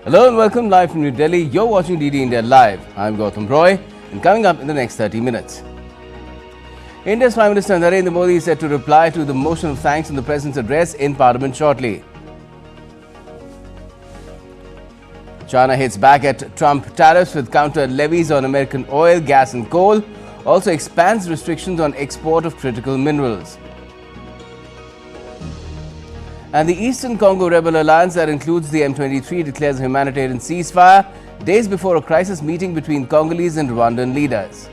Hello and welcome live from New Delhi. You're watching DD India Live. I'm Gautam Roy, and coming up in the next 30 minutes. India's Prime Minister Narendra Modi is set to reply to the motion of thanks in the President's address in Parliament shortly. China hits back at Trump tariffs with counter levies on American oil, gas and coal, also expands restrictions on export of critical minerals. And the Eastern Congo Rebel Alliance that includes the M23 declares a humanitarian ceasefire days before a crisis meeting between Congolese and Rwandan leaders.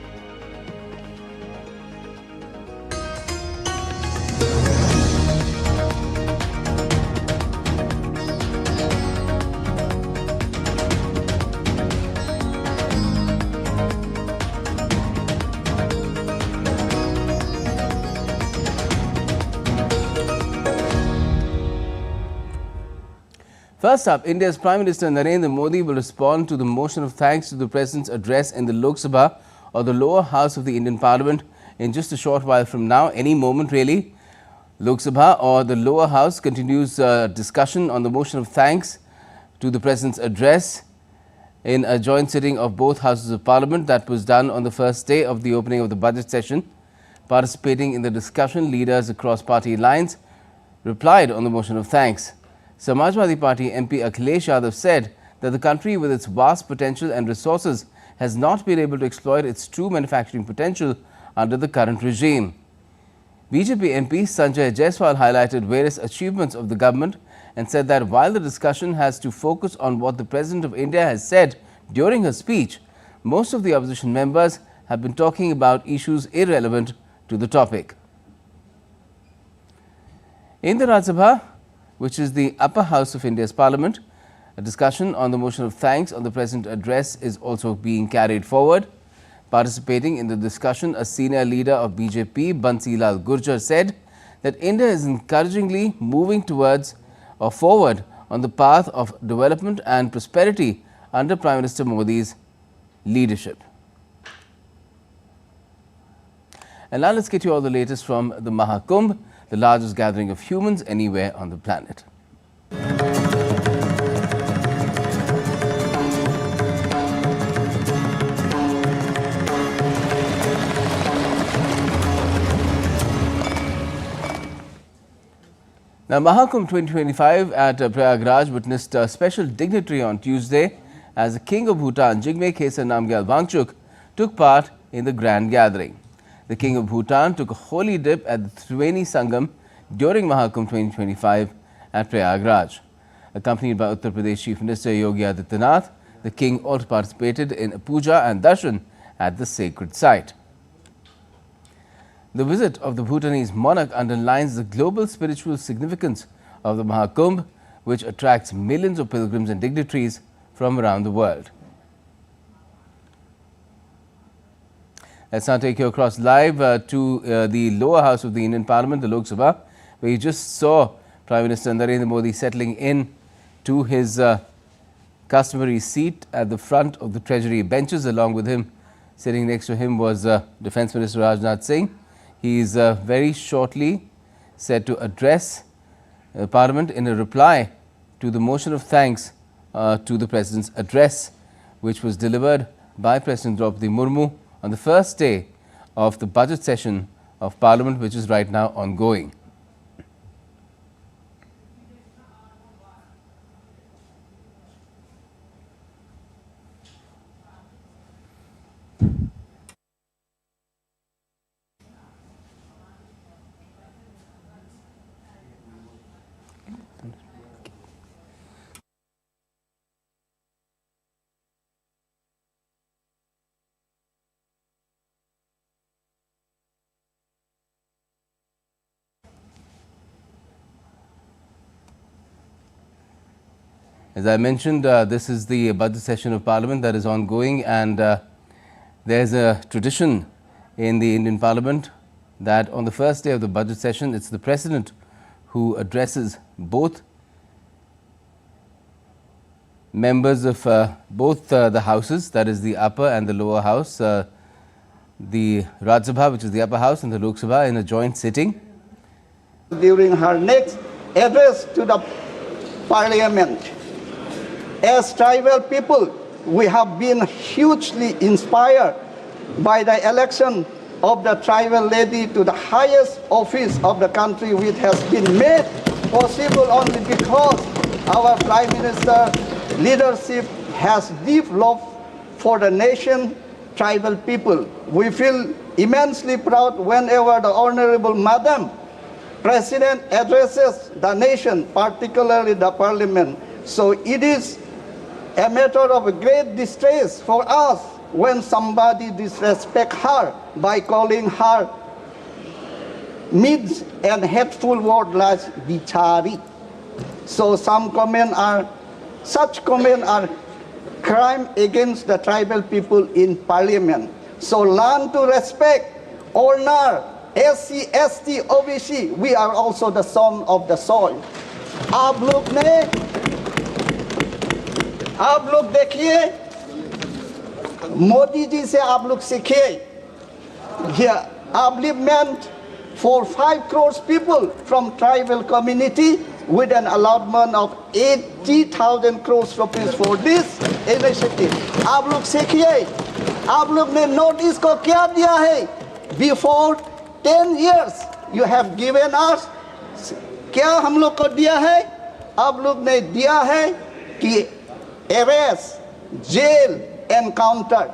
First up, India's Prime Minister Narendra Modi will respond to the motion of thanks to the President's address in the Lok Sabha, or the lower house of the Indian Parliament, in just a short while from now, any moment really. Lok Sabha, or the lower house, continues discussion on the motion of thanks to the President's address in a joint sitting of both houses of Parliament that was done on the first day of the opening of the budget session. Participating in the discussion, leaders across party lines replied on the motion of thanks. Samajwadi Party MP Akhilesh Yadav said that the country, with its vast potential and resources, has not been able to exploit its true manufacturing potential under the current regime. BJP MP Sanjay Jaiswal highlighted various achievements of the government and said that while the discussion has to focus on what the President of India has said during her speech, most of the opposition members have been talking about issues irrelevant to the topic. In the Rajya Sabha, which is the upper house of India's Parliament, a discussion on the motion of thanks on the President's address is also being carried forward. Participating in the discussion, a senior leader of BJP, Bansi Lal Gurjar, said that India is encouragingly moving towards or forward on the path of development and prosperity under Prime Minister Modi's leadership. And now let's get you all the latest from the Mahakumbh, the largest gathering of humans anywhere on the planet. Now, Mahakumbh 2025 at Prayagraj witnessed a special dignitary on Tuesday as the King of Bhutan, Jigme Khesar Namgyal Wangchuk, took part in the grand gathering. The King of Bhutan took a holy dip at the Triveni Sangam during Mahakumbh 2025 at Prayagraj. Accompanied by Uttar Pradesh Chief Minister Yogi Adityanath, the King also participated in a puja and darshan at the sacred site. The visit of the Bhutanese monarch underlines the global spiritual significance of the Mahakumbh, which attracts millions of pilgrims and dignitaries from around the world. Let's now take you across live to the lower house of the Indian Parliament, the Lok Sabha, where you just saw Prime Minister Narendra Modi settling in to his customary seat at the front of the Treasury benches. Along with him, sitting next to him, was Defence Minister Rajnath Singh. He is very shortly set to address Parliament in a reply to the motion of thanks to the President's address, which was delivered by President Draupadi Murmu on the first day of the budget session of Parliament, which is right now ongoing. As I mentioned, this is the budget session of Parliament that is ongoing, and there's a tradition in the Indian Parliament that on the first day of the budget session, it's the President who addresses both members of both the houses, that is the upper and the lower house, the Rajya Sabha, which is the upper house, and the Lok Sabha in a joint sitting. During her next address to the Parliament, As tribal people, we have been hugely inspired by the election of the tribal lady to the highest office of the country, which has been made possible only because our Prime Minister leadership has deep love for the nation, tribal people. We feel immensely proud whenever the Honorable Madam President addresses the nation, particularly the Parliament. So it is a matter of great distress for us when somebody disrespects her by calling her means and hateful words like bichari. So such comments are crime against the tribal people in Parliament. So learn to respect, honor SC, ST, OBC. We are also the son of the soil. आप लोग देखिए, मोदी जी से आप लोग सीखिए. Upliftment for 5 crores people from tribal community with an allotment of 80,000 crores rupees for this initiative. आप लोग सीखिए. आप लोग ने नोटिस को क्या दिया है? Before 10 years you have given us. क्या हम लोग को दिया है? आप लोग ने दिया है कि arrest, jail, encounter.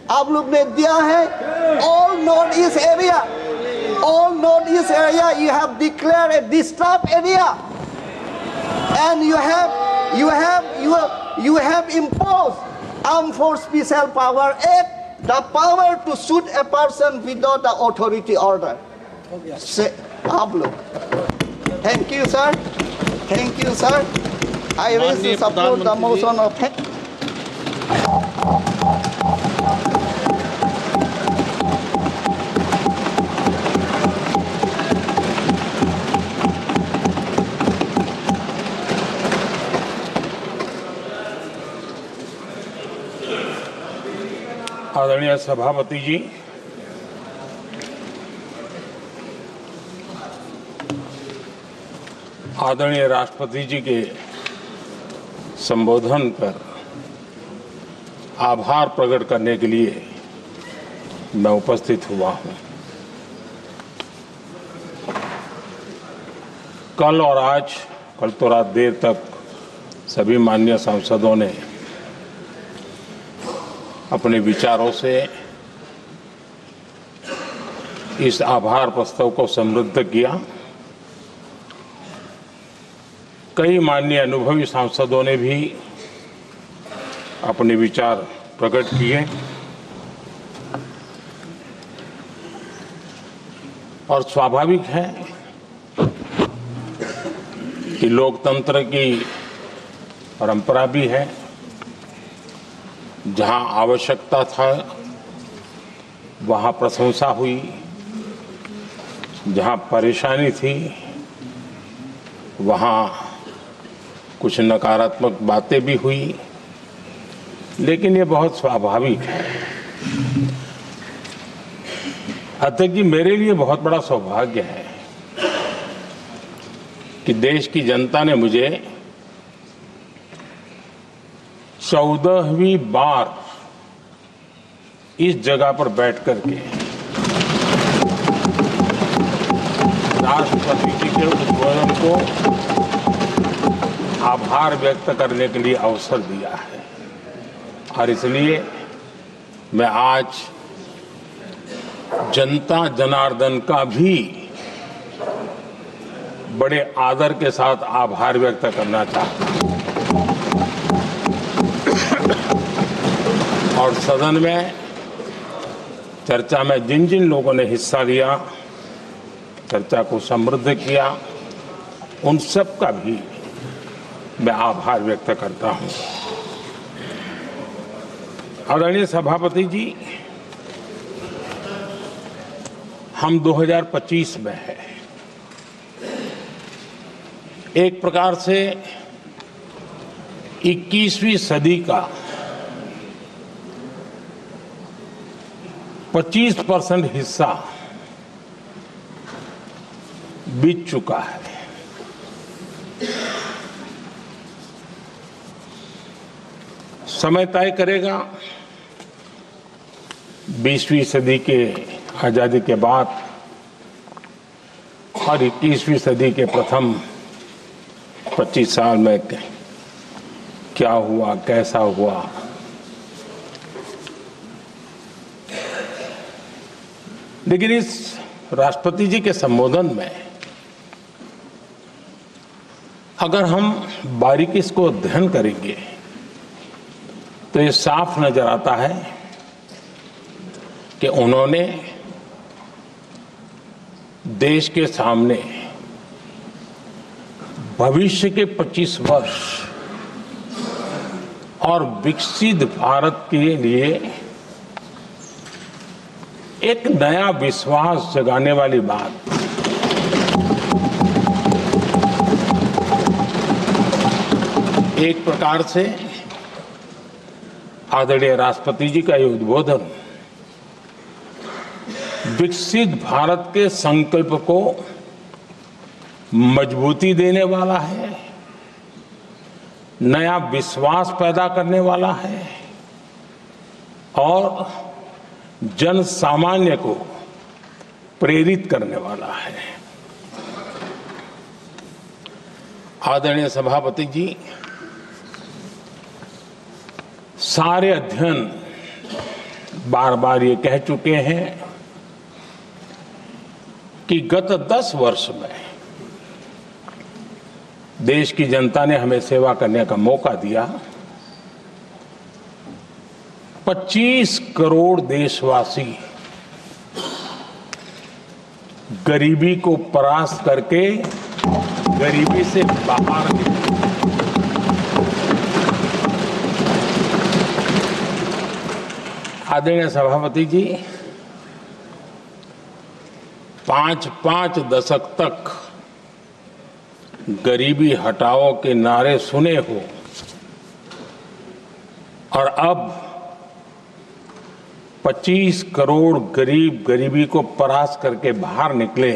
आप लोग ने दिया है all northeast area. All northeast area you have declared a disturbed area, and you have imposed Armed Force Special Power Act, the power to shoot a person without the authority order. Say, आप लोग. Thank you, sir. Thank you, sir. I raise to support the motion of thanks. आदरणीय सभापति जी, आदरणीय राष्ट्रपति जी के संबोधन पर आभार प्रकट करने के लिए मैं उपस्थित हुआ हूं। कल और आज, कल तो रात देर तक सभी माननीय सांसदों ने अपने विचारों से इस आभार प्रस्ताव को समृद्ध किया। कई माननीय अनुभवी सांसदों ने भी अपने विचार प्रकट किए और स्वाभाविक है कि लोकतंत्र की परंपरा भी है, जहां आवश्यकता था वहां प्रशंसा हुई, जहां परेशानी थी वहां कुछ नकारात्मक बातें भी हुई, लेकिन ये बहुत स्वाभाविक है। अध्यक्ष जी, मेरे लिए बहुत बड़ा सौभाग्य है कि देश की जनता ने मुझे 14वीं बार इस जगह पर बैठ करके राष्ट्रपति जी के उद्बोधन को आभार व्यक्त करने के लिए अवसर दिया है, और इसलिए मैं आज जनता जनार्दन का भी बड़े आदर के साथ आभार व्यक्त करना चाहता हूं। और सदन में चर्चा में जिन जिन लोगों ने हिस्सा लिया, चर्चा को समृद्ध किया, उन सब का भी मैं आभार व्यक्त करता हूं। आदरणीय सभापति जी, हम 2025 में हैं। एक प्रकार से 21वीं सदी का 25% हिस्सा बीत चुका है। समय तय करेगा 20वीं सदी के आजादी के बाद और 21वीं सदी के प्रथम 25 साल में क्या हुआ, कैसा हुआ। लेकिन इस राष्ट्रपति जी के संबोधन में अगर हम बारीकी इसको अध्ययन करेंगे तो ये साफ नजर आता है कि उन्होंने देश के सामने भविष्य के 25 वर्ष और विकसित भारत के लिए एक नया विश्वास जगाने वाली बात, एक प्रकार से आदरणीय राष्ट्रपति जी का ये उद्बोधन विकसित भारत के संकल्प को मजबूती देने वाला है, नया विश्वास पैदा करने वाला है और जन सामान्य को प्रेरित करने वाला है। आदरणीय सभापति जी, सारे अध्ययन बार बार ये कह चुके हैं कि गत 10 वर्ष में देश की जनता ने हमें सेवा करने का मौका दिया। 25 करोड़ देशवासी गरीबी को परास्त करके गरीबी से बाहर निकले। आदरणीय सभापति जी, 5 दशक तक गरीबी हटाओ के नारे सुने हो और अब 25 करोड़ गरीब गरीबी को परास्त करके बाहर निकले,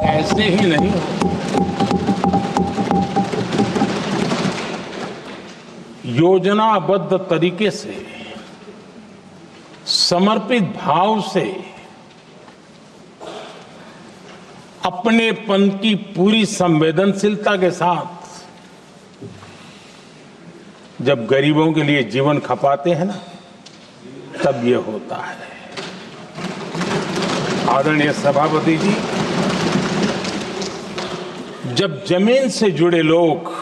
ऐसे ही नहीं हो। योजनाबद्ध तरीके से, समर्पित भाव से, अपनेपन की पूरी संवेदनशीलता के साथ जब गरीबों के लिए जीवन खपाते हैं ना, तब ये होता है। आदरणीय सभापति जी, जब जमीन से जुड़े लोग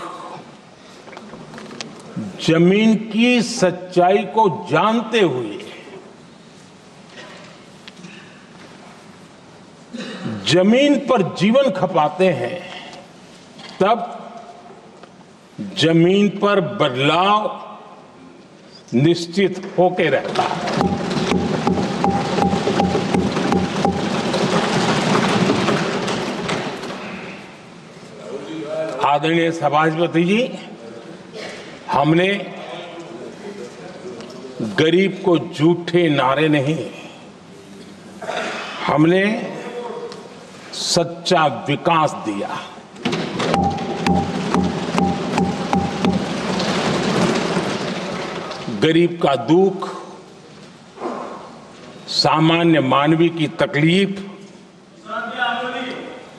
जमीन की सच्चाई को जानते हुए जमीन पर जीवन खपाते हैं, तब जमीन पर बदलाव निश्चित होके रहता है। आदरणीय सभापति जी, हमने गरीब को झूठे नारे नहीं, हमने सच्चा विकास दिया। गरीब का दुख, सामान्य मानवी की तकलीफ,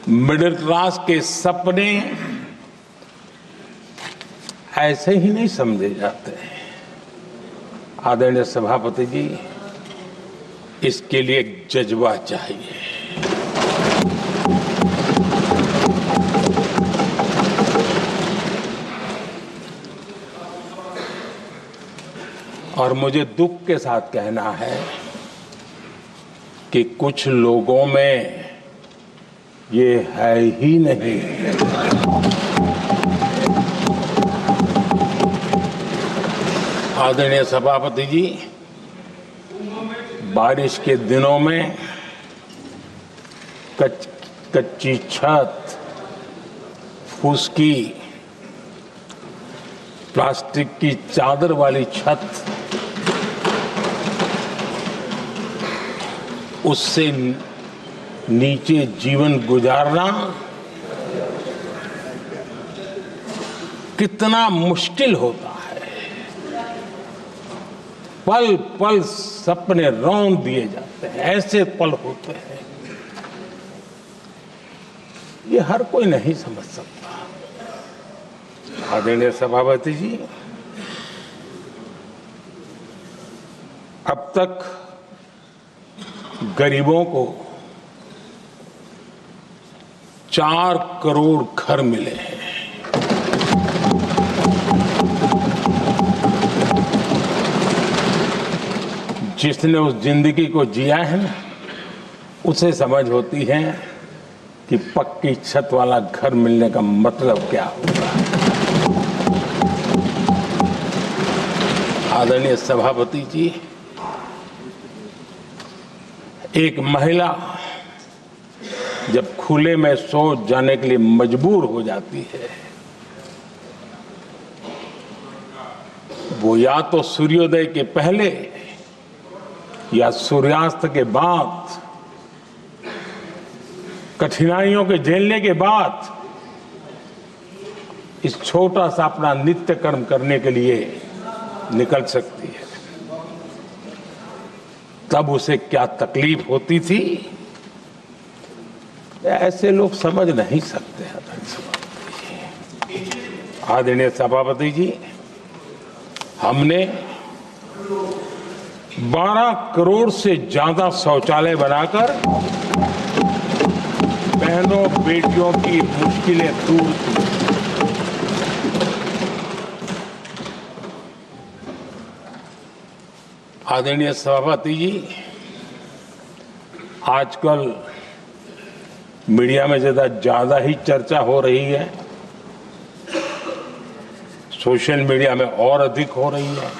मिडिल क्लास के सपने ऐसे ही नहीं समझे जाते। आदरणीय सभापति जी, इसके लिए एक जज्बा चाहिए। और मुझे दुख के साथ कहना है कि कुछ लोगों में ये है ही नहीं। आदरणीय सभापति जी, बारिश के दिनों में कच्ची छत, फुसकी, प्लास्टिक की चादर वाली छत, उससे नीचे जीवन गुजारना कितना मुश्किल होता है। पल पल सपने रौंद दिए जाते हैं, ऐसे पल होते हैं। ये हर कोई नहीं समझ सकता। आदरणीय सभापति जी, अब तक गरीबों को 4 करोड़ घर मिले हैं। जिसने उस जिंदगी को जिया है ना, उसे समझ होती है कि पक्की छत वाला घर मिलने का मतलब क्या होगा। आदरणीय सभापति जी, एक महिला जब खुले में शौच जाने के लिए मजबूर हो जाती है, वो या तो सूर्योदय के पहले या सूर्यास्त के बाद, कठिनाइयों के झेलने के बाद इस छोटा सा अपना नित्य कर्म करने के लिए निकल सकती है। तब उसे क्या तकलीफ होती थी, ऐसे लोग समझ नहीं सकते। आदरणीय सभापति जी, हमने 12 करोड़ से ज्यादा शौचालय बनाकर बहनों बेटियों की मुश्किलें दूर की। आदरणीय सभापति जी, आजकल मीडिया में ज्यादा ही चर्चा हो रही है, सोशल मीडिया में और अधिक हो रही है।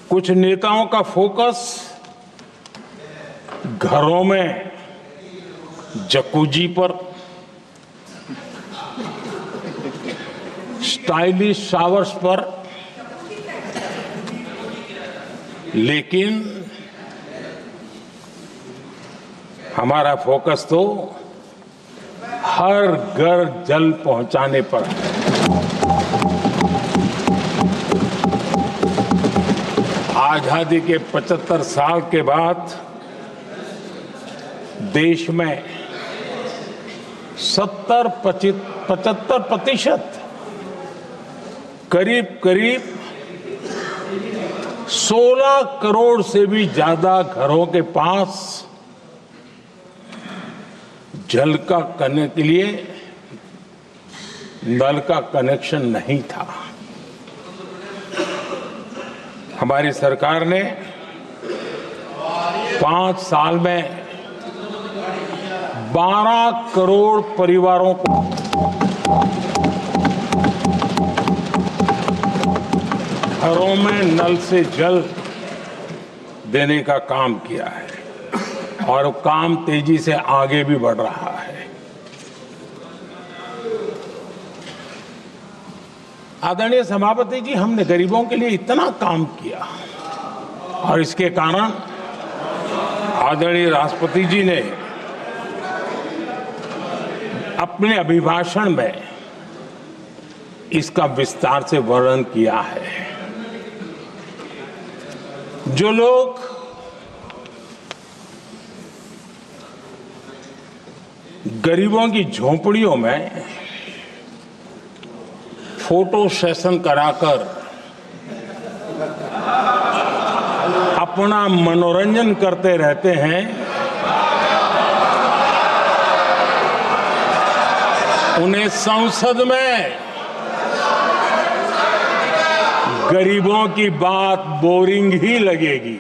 कुछ नेताओं का फोकस घरों में जकूजी पर, स्टाइलिश शावर्स पर, लेकिन हमारा फोकस तो हर घर जल पहुंचाने पर है। आजादी के 75 साल के बाद देश में 75% करीब 16 करोड़ से भी ज्यादा घरों के पास जल का करने के लिए नल का कनेक्शन नहीं था। हमारी सरकार ने 5 साल में 12 करोड़ परिवारों को घरों में नल से जल देने का काम किया है और काम तेजी से आगे भी बढ़ रहा है। आदरणीय सभापति जी, हमने गरीबों के लिए इतना काम किया और इसके कारण आदरणीय राष्ट्रपति जी ने अपने अभिभाषण में इसका विस्तार से वर्णन किया है। जो लोग गरीबों की झोंपड़ियों में फोटो सेशन कराकर अपना मनोरंजन करते रहते हैं, उन्हें संसद में गरीबों की बात बोरिंग ही लगेगी।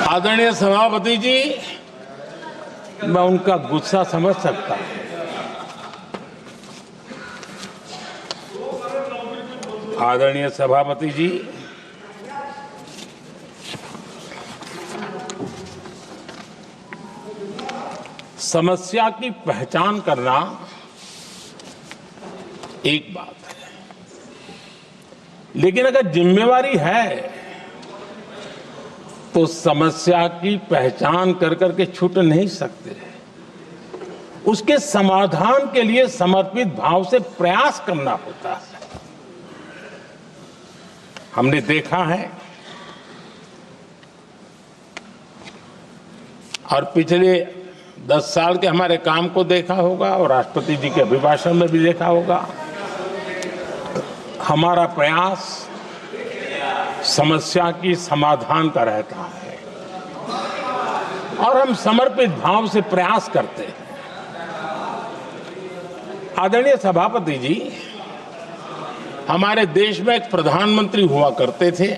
आदरणीय सभापति जी, मैं उनका गुस्सा समझ सकता हूं। आदरणीय सभापति जी, समस्या की पहचान करना एक बात है, लेकिन अगर जिम्मेवारी है तो समस्या की पहचान कर करके छूट नहीं सकते। उसके समाधान के लिए समर्पित भाव से प्रयास करना होता है। हमने देखा है और पिछले 10 साल के हमारे काम को देखा होगा और राष्ट्रपति जी के अभिभाषण में भी देखा होगा। हमारा प्रयास समस्या की समाधान का रहता है और हम समर्पित भाव से प्रयास करते हैं। आदरणीय सभापति जी, हमारे देश में एक प्रधानमंत्री हुआ करते थे।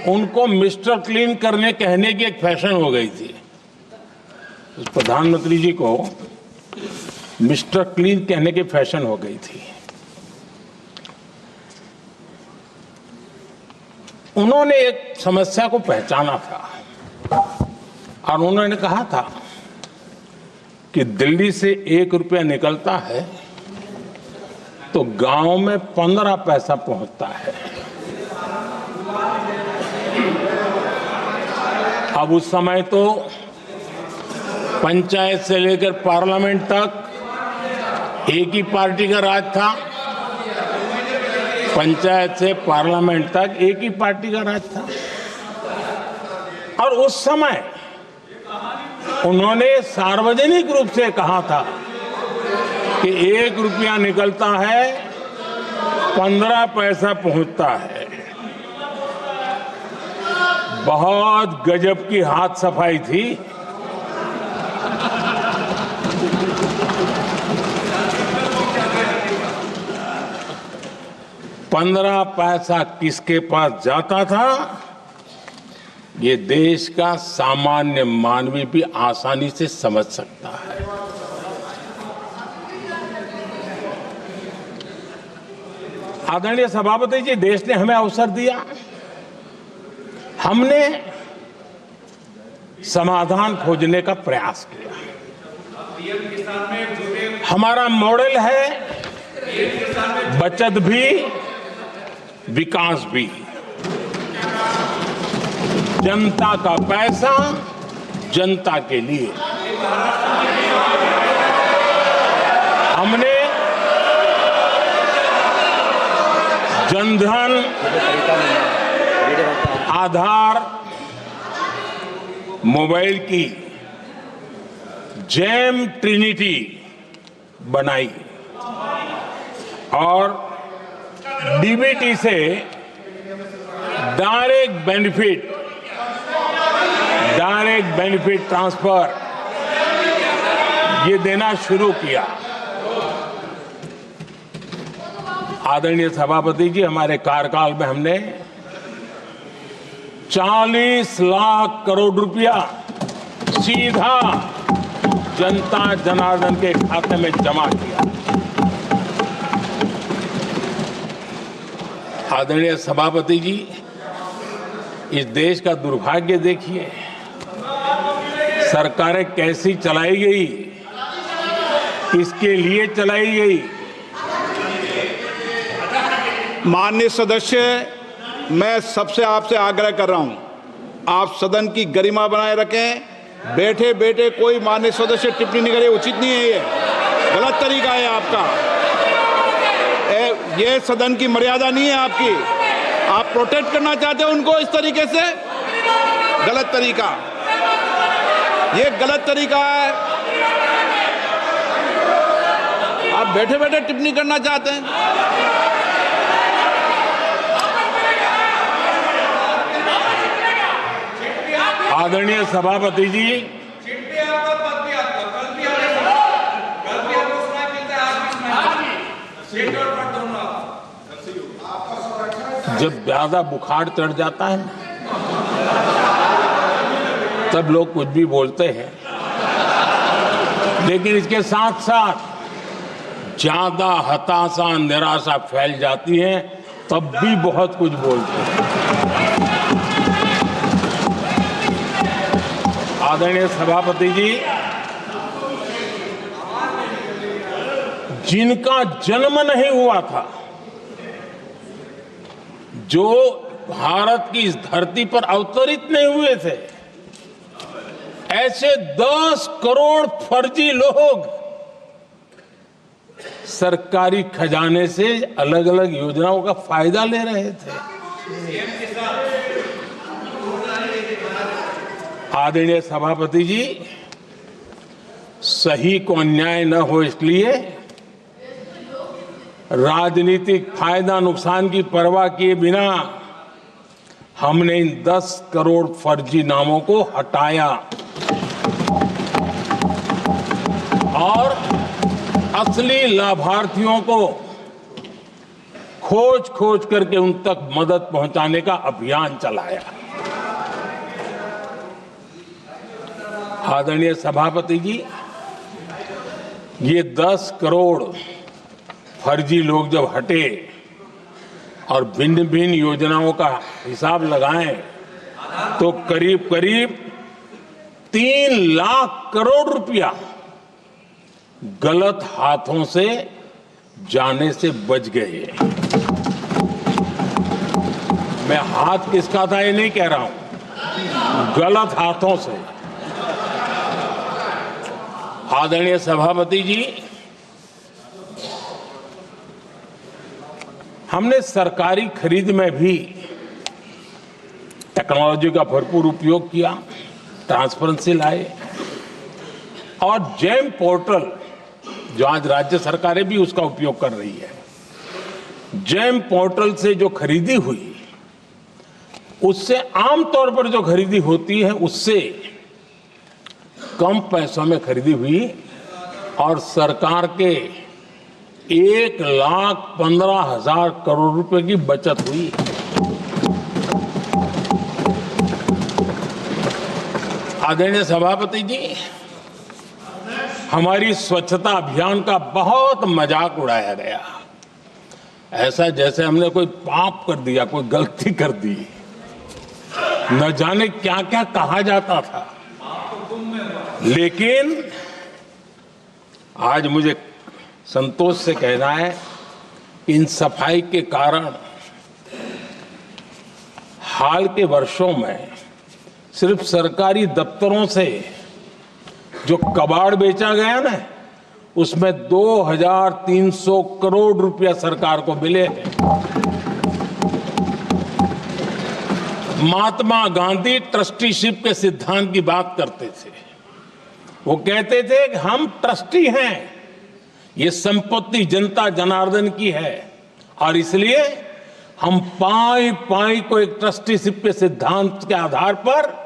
उनको मिस्टर क्लीन करने कहने की एक फैशन हो गई थी। उस प्रधानमंत्री जी को मिस्टर क्लीन कहने की फैशन हो गई थी। उन्होंने एक समस्या को पहचाना था और उन्होंने कहा था कि दिल्ली से 1 रुपया निकलता है तो गांव में 15 पैसा पहुंचता है। अब उस समय तो पंचायत से लेकर पार्लियामेंट तक एक ही पार्टी का राज था। पंचायत से पार्लियामेंट तक एक ही पार्टी का राज था और उस समय उन्होंने सार्वजनिक रूप से कहा था कि 1 रुपया निकलता है 15 पैसा पहुंचता है। बहुत गजब की हाथ सफाई थी। पंद्रह पैसा किसके पास जाता था, ये देश का सामान्य मानवी भी आसानी से समझ सकता है। आदरणीय सभापति जी, देश ने हमें अवसर दिया, हमने समाधान खोजने का प्रयास किया। हमारा मॉडल है बचत भी विकास भी। जनता का पैसा जनता के लिए। हमने जनधन, आधार, मोबाइल की जेम ट्रिनिटी बनाई और डीबीटी से डायरेक्ट बेनिफिट ट्रांसफर ये देना शुरू किया। आदरणीय सभापति जी, हमारे कार्यकाल में हमने 40 लाख करोड़ रुपया सीधा जनता जनार्दन के खाते में जमा किया। आदरणीय सभापति जी, इस देश का दुर्भाग्य देखिए, सरकारें कैसी चलाई गई, किसके लिए चलाई गई। माननीय सदस्य, मैं सबसे आपसे आग्रह कर रहा हूं, आप सदन की गरिमा बनाए रखें। बैठे बैठे कोई माननीय सदस्य टिप्पणी नहीं करे, उचित नहीं है, ये गलत तरीका है आपका। ये सदन की मर्यादा नहीं है आपकी। आप प्रोटेक्ट करना चाहते हो उनको इस तरीके से, गलत तरीका, ये गलत तरीका है। आप बैठे बैठे टिप्पणी करना चाहते हैं। आदरणीय सभापति जी, जब ज्यादा बुखार चढ़ जाता है तब लोग कुछ भी बोलते हैं, लेकिन इसके साथ साथ ज्यादा हताशा निराशा फैल जाती है तब भी बहुत कुछ बोलते हैं। आदरणीय सभापति जी, जिनका जन्म नहीं हुआ था, जो भारत की इस धरती पर अवतरित नहीं हुए थे, ऐसे 10 करोड़ फर्जी लोग सरकारी खजाने से अलग अलग योजनाओं का फायदा ले रहे थे। आदरणीय सभापति जी, सही को अन्याय न हो इसलिए राजनीतिक फायदा नुकसान की परवाह किए बिना हमने इन 10 करोड़ फर्जी नामों को हटाया और असली लाभार्थियों को खोज खोज करके उन तक मदद पहुंचाने का अभियान चलाया। आदरणीय सभापति जी, ये 10 करोड़ फर्जी लोग जब हटे और भिन्न भिन्न योजनाओं का हिसाब लगाएं तो करीब करीब 3 लाख करोड़ रुपया गलत हाथों से जाने से बच गए। मैं हाथ किसका था ये नहीं कह रहा हूं, गलत हाथों से। आदरणीय सभापति जी, हमने सरकारी खरीद में भी टेक्नोलॉजी का भरपूर उपयोग किया, ट्रांसपेरेंसी लाए और जेम पोर्टल, जो आज राज्य सरकारें भी उसका उपयोग कर रही है, जेम पोर्टल से जो खरीदी हुई उससे आमतौर पर जो खरीदी होती है उससे कम पैसों में खरीदी हुई और सरकार के 1,15,000 करोड़ रुपए की बचत हुई। आदरणीय सभापति जी, हमारी स्वच्छता अभियान का बहुत मजाक उड़ाया गया, ऐसा जैसे हमने कोई पाप कर दिया, कोई गलती कर दी, न जाने क्या क्या कहा जाता था। लेकिन आज मुझे संतोष से कहना है कि इन सफाई के कारण हाल के वर्षों में सिर्फ सरकारी दफ्तरों से जो कबाड़ बेचा गया ना, उसमें 2,300 करोड़ रुपया सरकार को मिले हैं। महात्मा गांधी ट्रस्टीशिप के सिद्धांत की बात करते थे। वो कहते थे कि हम ट्रस्टी हैं, ये संपत्ति जनता जनार्दन की है और इसलिए हम पाई पाई को एक ट्रस्टीशिप के सिद्धांत के आधार पर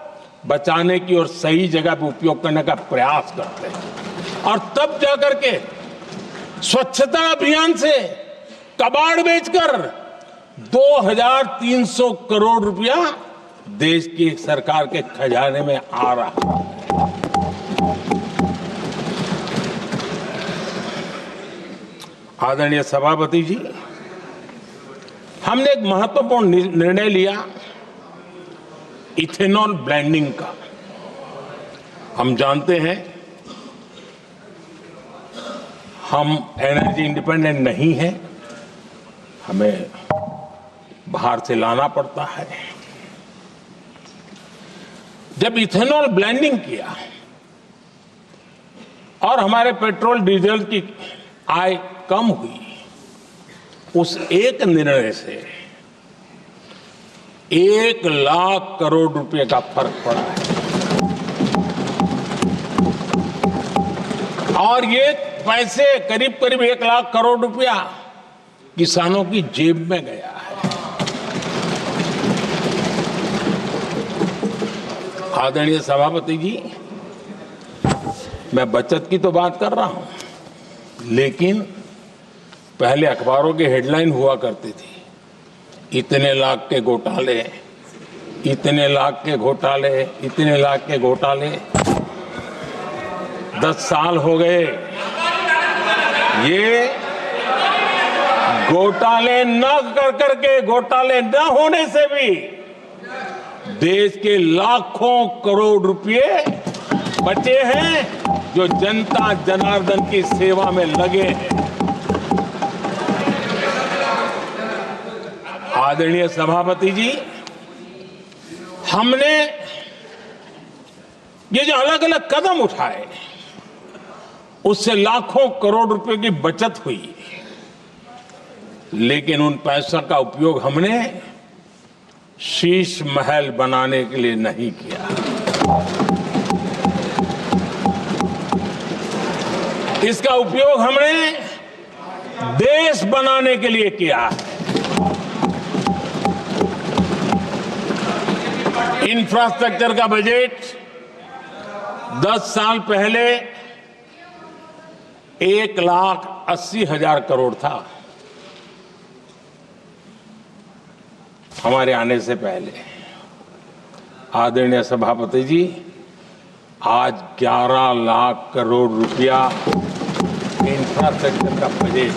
बचाने की और सही जगह पर उपयोग करने का प्रयास करते हैं। और तब जाकर के स्वच्छता अभियान से कबाड़ बेचकर 2,300 करोड़ रुपया देश की सरकार के खजाने में आ रहा है। आदरणीय सभापति जी, हमने एक महत्वपूर्ण निर्णय लिया इथेनॉल ब्लेंडिंग का। हम जानते हैं हम एनर्जी इंडिपेंडेंट नहीं है, हमें बाहर से लाना पड़ता है। जब इथेनॉल ब्लेंडिंग किया और हमारे पेट्रोल डीजल की आय कम हुई, उस एक निर्णय से 1 लाख करोड़ रुपए का फर्क पड़ा है। और ये पैसे करीब करीब 1 लाख करोड़ रुपया किसानों की जेब में गया है। आदरणीय सभापति जी, मैं बचत की तो बात कर रहा हूं, लेकिन पहले अखबारों की हेडलाइन हुआ करती थी, इतने लाख के घोटाले, इतने लाख के घोटाले, इतने लाख के घोटाले। 10 साल हो गए, ये घोटाले न कर करके, घोटाले न होने से भी देश के लाखों करोड़ रुपए बचे हैं जो जनता जनार्दन की सेवा में लगे हैं। आदरणीय सभापति जी, हमने ये जो अलग अलग कदम उठाए उससे लाखों करोड़ रुपए की बचत हुई, लेकिन उन पैसों का उपयोग हमने शीश महल बनाने के लिए नहीं किया। इसका उपयोग हमने देश बनाने के लिए किया है। इंफ्रास्ट्रक्चर का बजट 10 साल पहले 1,80,000 करोड़ था, हमारे आने से पहले। आदरणीय सभापति जी, आज 11 लाख करोड़ रुपया इंफ्रास्ट्रक्चर का बजट,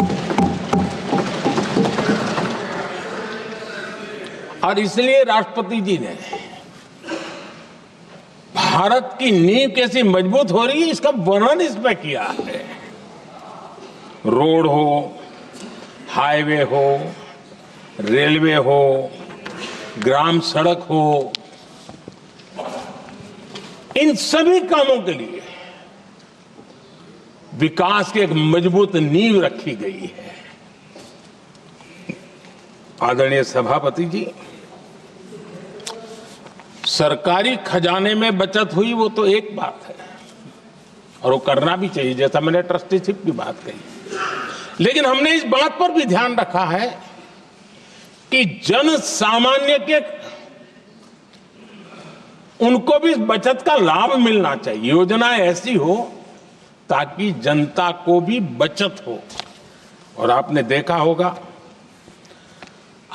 और इसलिए राष्ट्रपति जी ने भारत की नींव कैसी मजबूत हो रही है इसका वर्णन इसमें किया है। रोड हो, हाईवे हो, रेलवे हो, ग्राम सड़क हो, इन सभी कामों के लिए विकास की एक मजबूत नींव रखी गई है। आदरणीय सभापति जी, सरकारी खजाने में बचत हुई वो तो एक बात है और वो करना भी चाहिए, जैसा मैंने ट्रस्टीशिप की बात कही, लेकिन हमने इस बात पर भी ध्यान रखा है कि जन सामान्य के उनको भी बचत का लाभ मिलना चाहिए। योजना ऐसी हो ताकि जनता को भी बचत हो। और आपने देखा होगा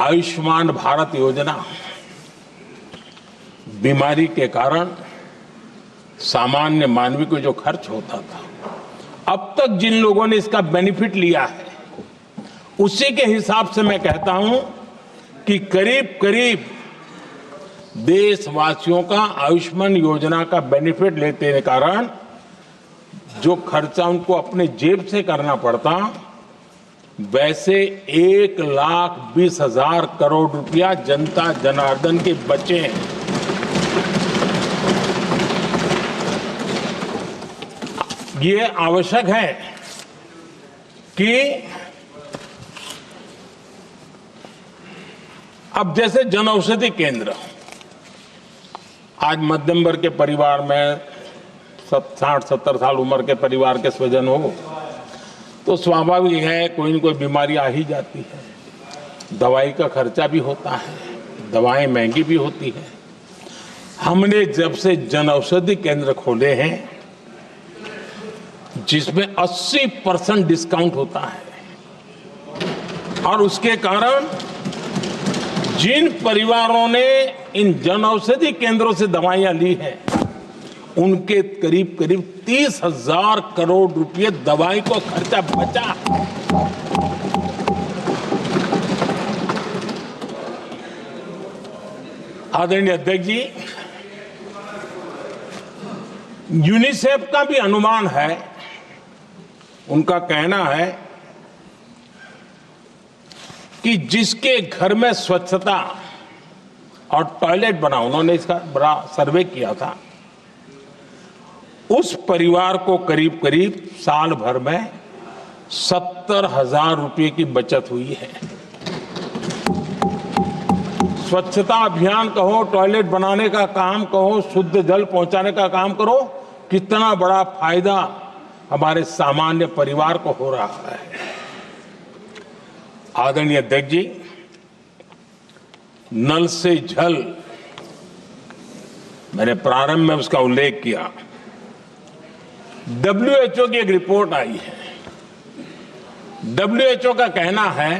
आयुष्मान भारत योजना, बीमारी के कारण सामान्य मानवी को जो खर्च होता था, अब तक जिन लोगों ने इसका बेनिफिट लिया है उसी के हिसाब से मैं कहता हूं कि करीब करीब देशवासियों का आयुष्मान योजना का बेनिफिट लेते के कारण जो खर्चा उनको अपने जेब से करना पड़ता, वैसे 1,20,000 करोड़ रुपया जनता जनार्दन के बचे हैं। ये आवश्यक है कि अब जैसे जन औषधि केंद्र, आज मध्यम वर्ग के परिवार में 60-70 साल उम्र के परिवार के स्वजन हो तो स्वाभाविक है कोई न कोई बीमारी आ ही जाती है, दवाई का खर्चा भी होता है, दवाएं महंगी भी होती है। हमने जब से जन औषधि केंद्र खोले हैं जिसमें 80% डिस्काउंट होता है, और उसके कारण जिन परिवारों ने इन जन औषधि केंद्रों से दवाइयां ली हैं उनके करीब करीब 30,000 करोड़ रुपए दवाई को खर्चा बचा। आदरणीय अध्यक्ष जी, यूनिसेफ का भी अनुमान है, उनका कहना है कि जिसके घर में स्वच्छता और टॉयलेट बना, उन्होंने इसका बड़ा सर्वे किया था, उस परिवार को करीब करीब साल भर में 70,000 रुपए की बचत हुई है। स्वच्छता अभियान कहो, टॉयलेट बनाने का काम कहो, शुद्ध जल पहुंचाने का काम करो, कितना बड़ा फायदा हमारे सामान्य परिवार को हो रहा है। आदरणीय अध्यक्ष जी, नल से जल, मैंने प्रारंभ में उसका उल्लेख किया। WHO की एक रिपोर्ट आई है। WHO का कहना है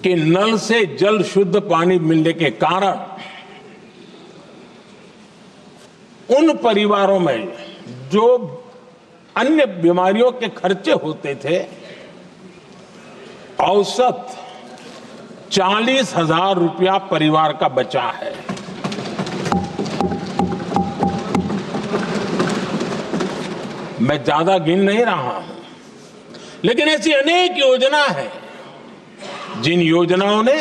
कि नल से जल शुद्ध पानी मिलने के कारण उन परिवारों में जो अन्य बीमारियों के खर्चे होते थे, औसत 40,000 रुपया परिवार का बचा है। मैं ज्यादा गिन नहीं रहा हूं, लेकिन ऐसी अनेक योजना है जिन योजनाओं ने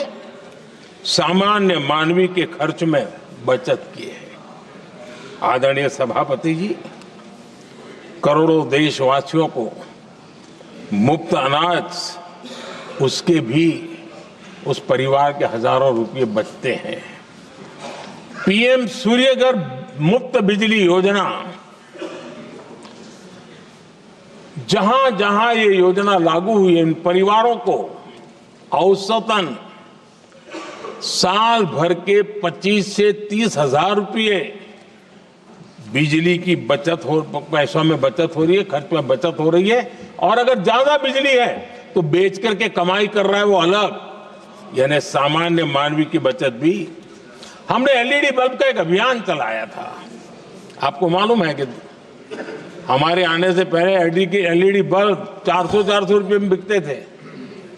सामान्य मानवी के खर्च में बचत की है। आदरणीय सभापति जी, करोड़ों देशवासियों को मुफ्त अनाज, उसके भी उस परिवार के हजारों रुपये बचते हैं। पीएम सूर्यघर मुफ्त बिजली योजना, जहां जहां ये योजना लागू हुई, इन परिवारों को औसतन साल भर के 25 से 30 हजार रुपये बिजली की बचत हो, पैसों में बचत हो रही है, खर्च में बचत हो रही है। और अगर ज्यादा बिजली है तो बेच करके कमाई कर रहा है वो अलग, यानी सामान्य मानवी की बचत भी। हमने एलईडी बल्ब का एक अभियान चलाया था। आपको मालूम है कि हमारे आने से पहले एलईडी बल्ब 400 रुपये में बिकते थे।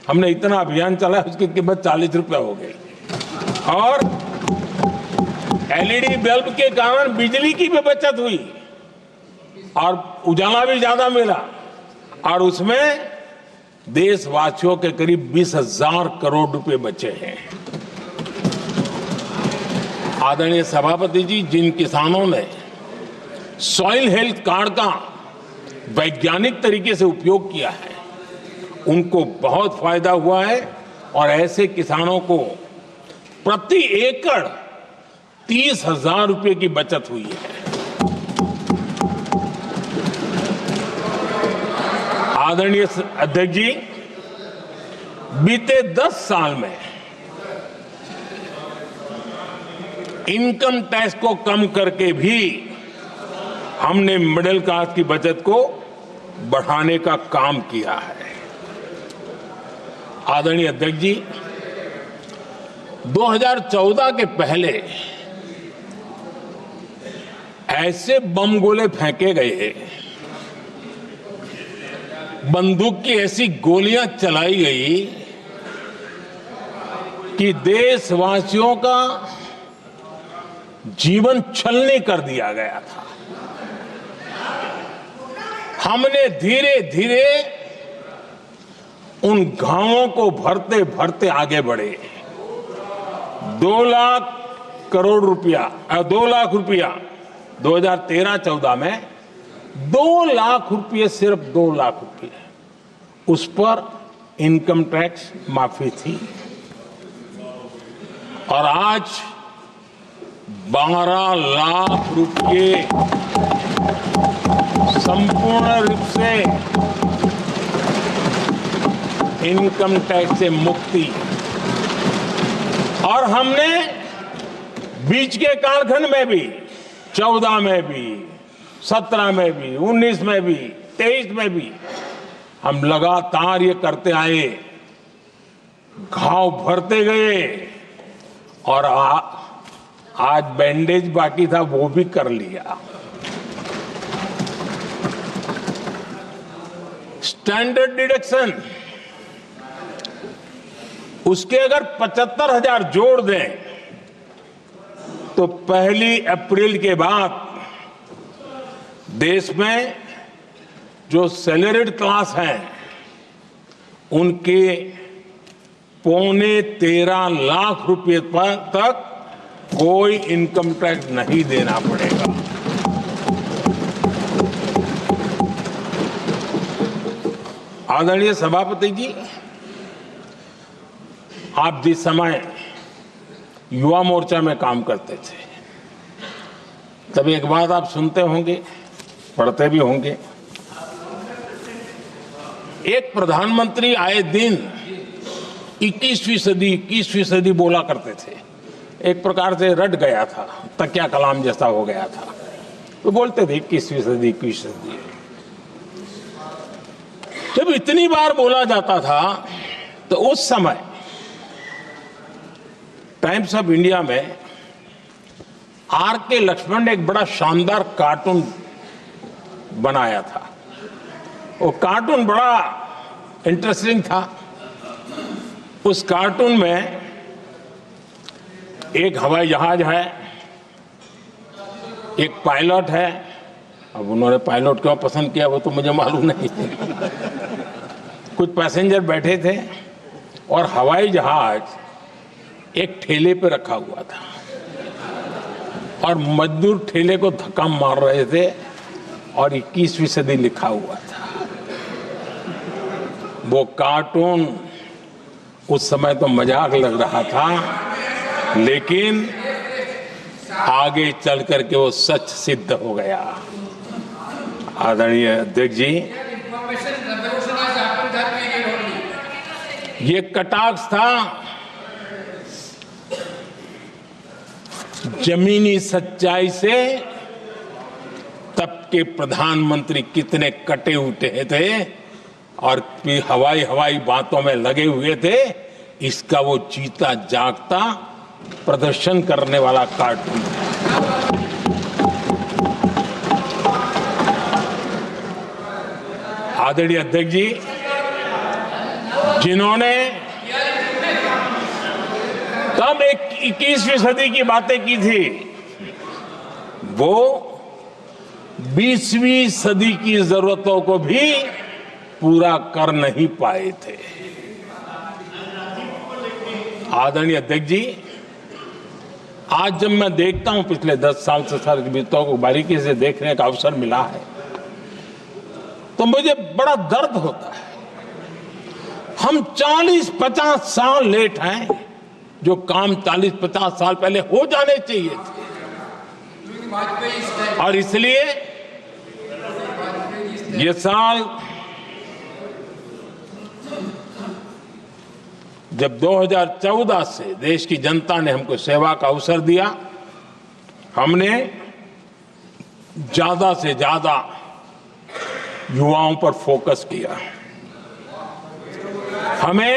हमने इतना अभियान चलाया, उसकी कीमत 40 रुपये हो गई। और एलईडी बल्ब के कारण बिजली की भी बचत हुई और उजाला भी ज्यादा मिला, और उसमें देशवासियों के करीब 20,000 करोड़ रुपए बचे हैं। आदरणीय सभापति जी, जिन किसानों ने सॉइल हेल्थ कार्ड का वैज्ञानिक तरीके से उपयोग किया है, उनको बहुत फायदा हुआ है। और ऐसे किसानों को प्रति एकड़ 30,000 रुपये की बचत हुई है। आदरणीय अध्यक्ष जी, बीते 10 साल में इनकम टैक्स को कम करके भी हमने मिडिल क्लास की बचत को बढ़ाने का काम किया है। आदरणीय अध्यक्ष जी, 2014 के पहले ऐसे बम गोले फेंके गए, बंदूक की ऐसी गोलियां चलाई गई कि देशवासियों का जीवन छलनी कर दिया गया था। हमने धीरे धीरे उन घावों को भरते भरते आगे बढ़े। 2 लाख करोड़ रुपया, 2 लाख रुपया 2013-14 में 2 लाख रुपये, सिर्फ 2 लाख रुपये, उस पर इनकम टैक्स माफी थी। और आज 12 लाख रुपये संपूर्ण रूप से इनकम टैक्स से मुक्ति। और हमने बीच के कालखंड में भी, 14 में भी, 17 में भी, 19 में भी, 23 में भी हम लगातार ये करते आए, घाव भरते गए। और आज बैंडेज बाकी था, वो भी कर लिया। स्टैंडर्ड डिडक्शन, उसके अगर 75,000 जोड़ दें तो 1 अप्रैल के बाद देश में जो सैलरीड क्लास है उनके 13.25 लाख रुपए तक कोई इनकम टैक्स नहीं देना पड़ेगा। आदरणीय सभापति जी, आप जिस समय युवा मोर्चा में काम करते थे, तब एक बात आप सुनते होंगे, पढ़ते भी होंगे। एक प्रधानमंत्री आए दिन 21वीं सदी बोला करते थे। एक प्रकार से रट गया था, तकिया कलाम जैसा हो गया था, तो बोलते थे 21वीं सदी। जब इतनी बार बोला जाता था तो उस समय टाइम्स ऑफ इंडिया में आर.के. लक्ष्मण ने एक बड़ा शानदार कार्टून बनाया था। वो कार्टून बड़ा इंटरेस्टिंग था। उस कार्टून में एक हवाई जहाज है, एक पायलट है। अब उन्होंने पायलट क्यों पसंद किया वो तो मुझे मालूम नहीं। कुछ पैसेंजर बैठे थे और हवाई जहाज एक ठेले पे रखा हुआ था और मजदूर ठेले को धक्का मार रहे थे और 21वीं सदी लिखा हुआ था। वो कार्टून उस समय तो मजाक लग रहा था, लेकिन आगे चल करके वो सच सिद्ध हो गया। आदरणीय अध्यक्ष जी, ये कटाक्ष था जमीनी सच्चाई से तब के प्रधानमंत्री कितने कटे उठे थे और हवाई बातों में लगे हुए थे, इसका वो जीता जागता प्रदर्शन करने वाला कार्टून है। आदरणीय अध्यक्ष जी, जिन्होंने तब 21वीं सदी की बातें की थी, वो 20वीं सदी की जरूरतों को भी पूरा कर नहीं पाए थे। आदरणीय अध्यक्ष जी, आज जब मैं देखता हूं, पिछले 10 साल से सारे बीतों को बारीकी से देखने का अवसर मिला है, तो मुझे बड़ा दर्द होता है। हम 40-50 साल लेट हैं, जो काम 40-50 साल पहले हो जाने चाहिए थे। और इसलिए ये साल जब 2014 से देश की जनता ने हमको सेवा का अवसर दिया, हमने ज्यादा से ज्यादा युवाओं पर फोकस किया। हमें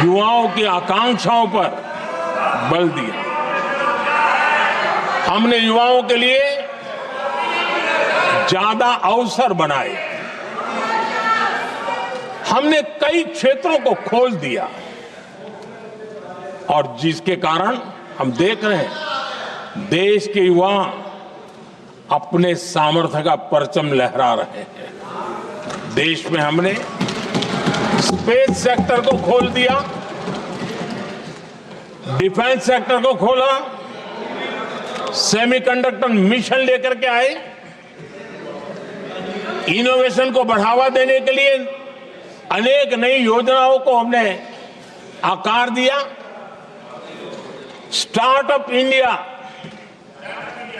युवाओं की आकांक्षाओं पर बल दिया। हमने युवाओं के लिए ज्यादा अवसर बनाए। हमने कई क्षेत्रों को खोल दिया और जिसके कारण हम देख रहे हैं देश के युवा अपने सामर्थ्य का परचम लहरा रहे हैं। देश में हमने स्पेस सेक्टर को खोल दिया, डिफेंस सेक्टर को खोला, सेमीकंडक्टर मिशन लेकर के आए, इनोवेशन को बढ़ावा देने के लिए अनेक नई योजनाओं को हमने आकार दिया। स्टार्टअप इंडिया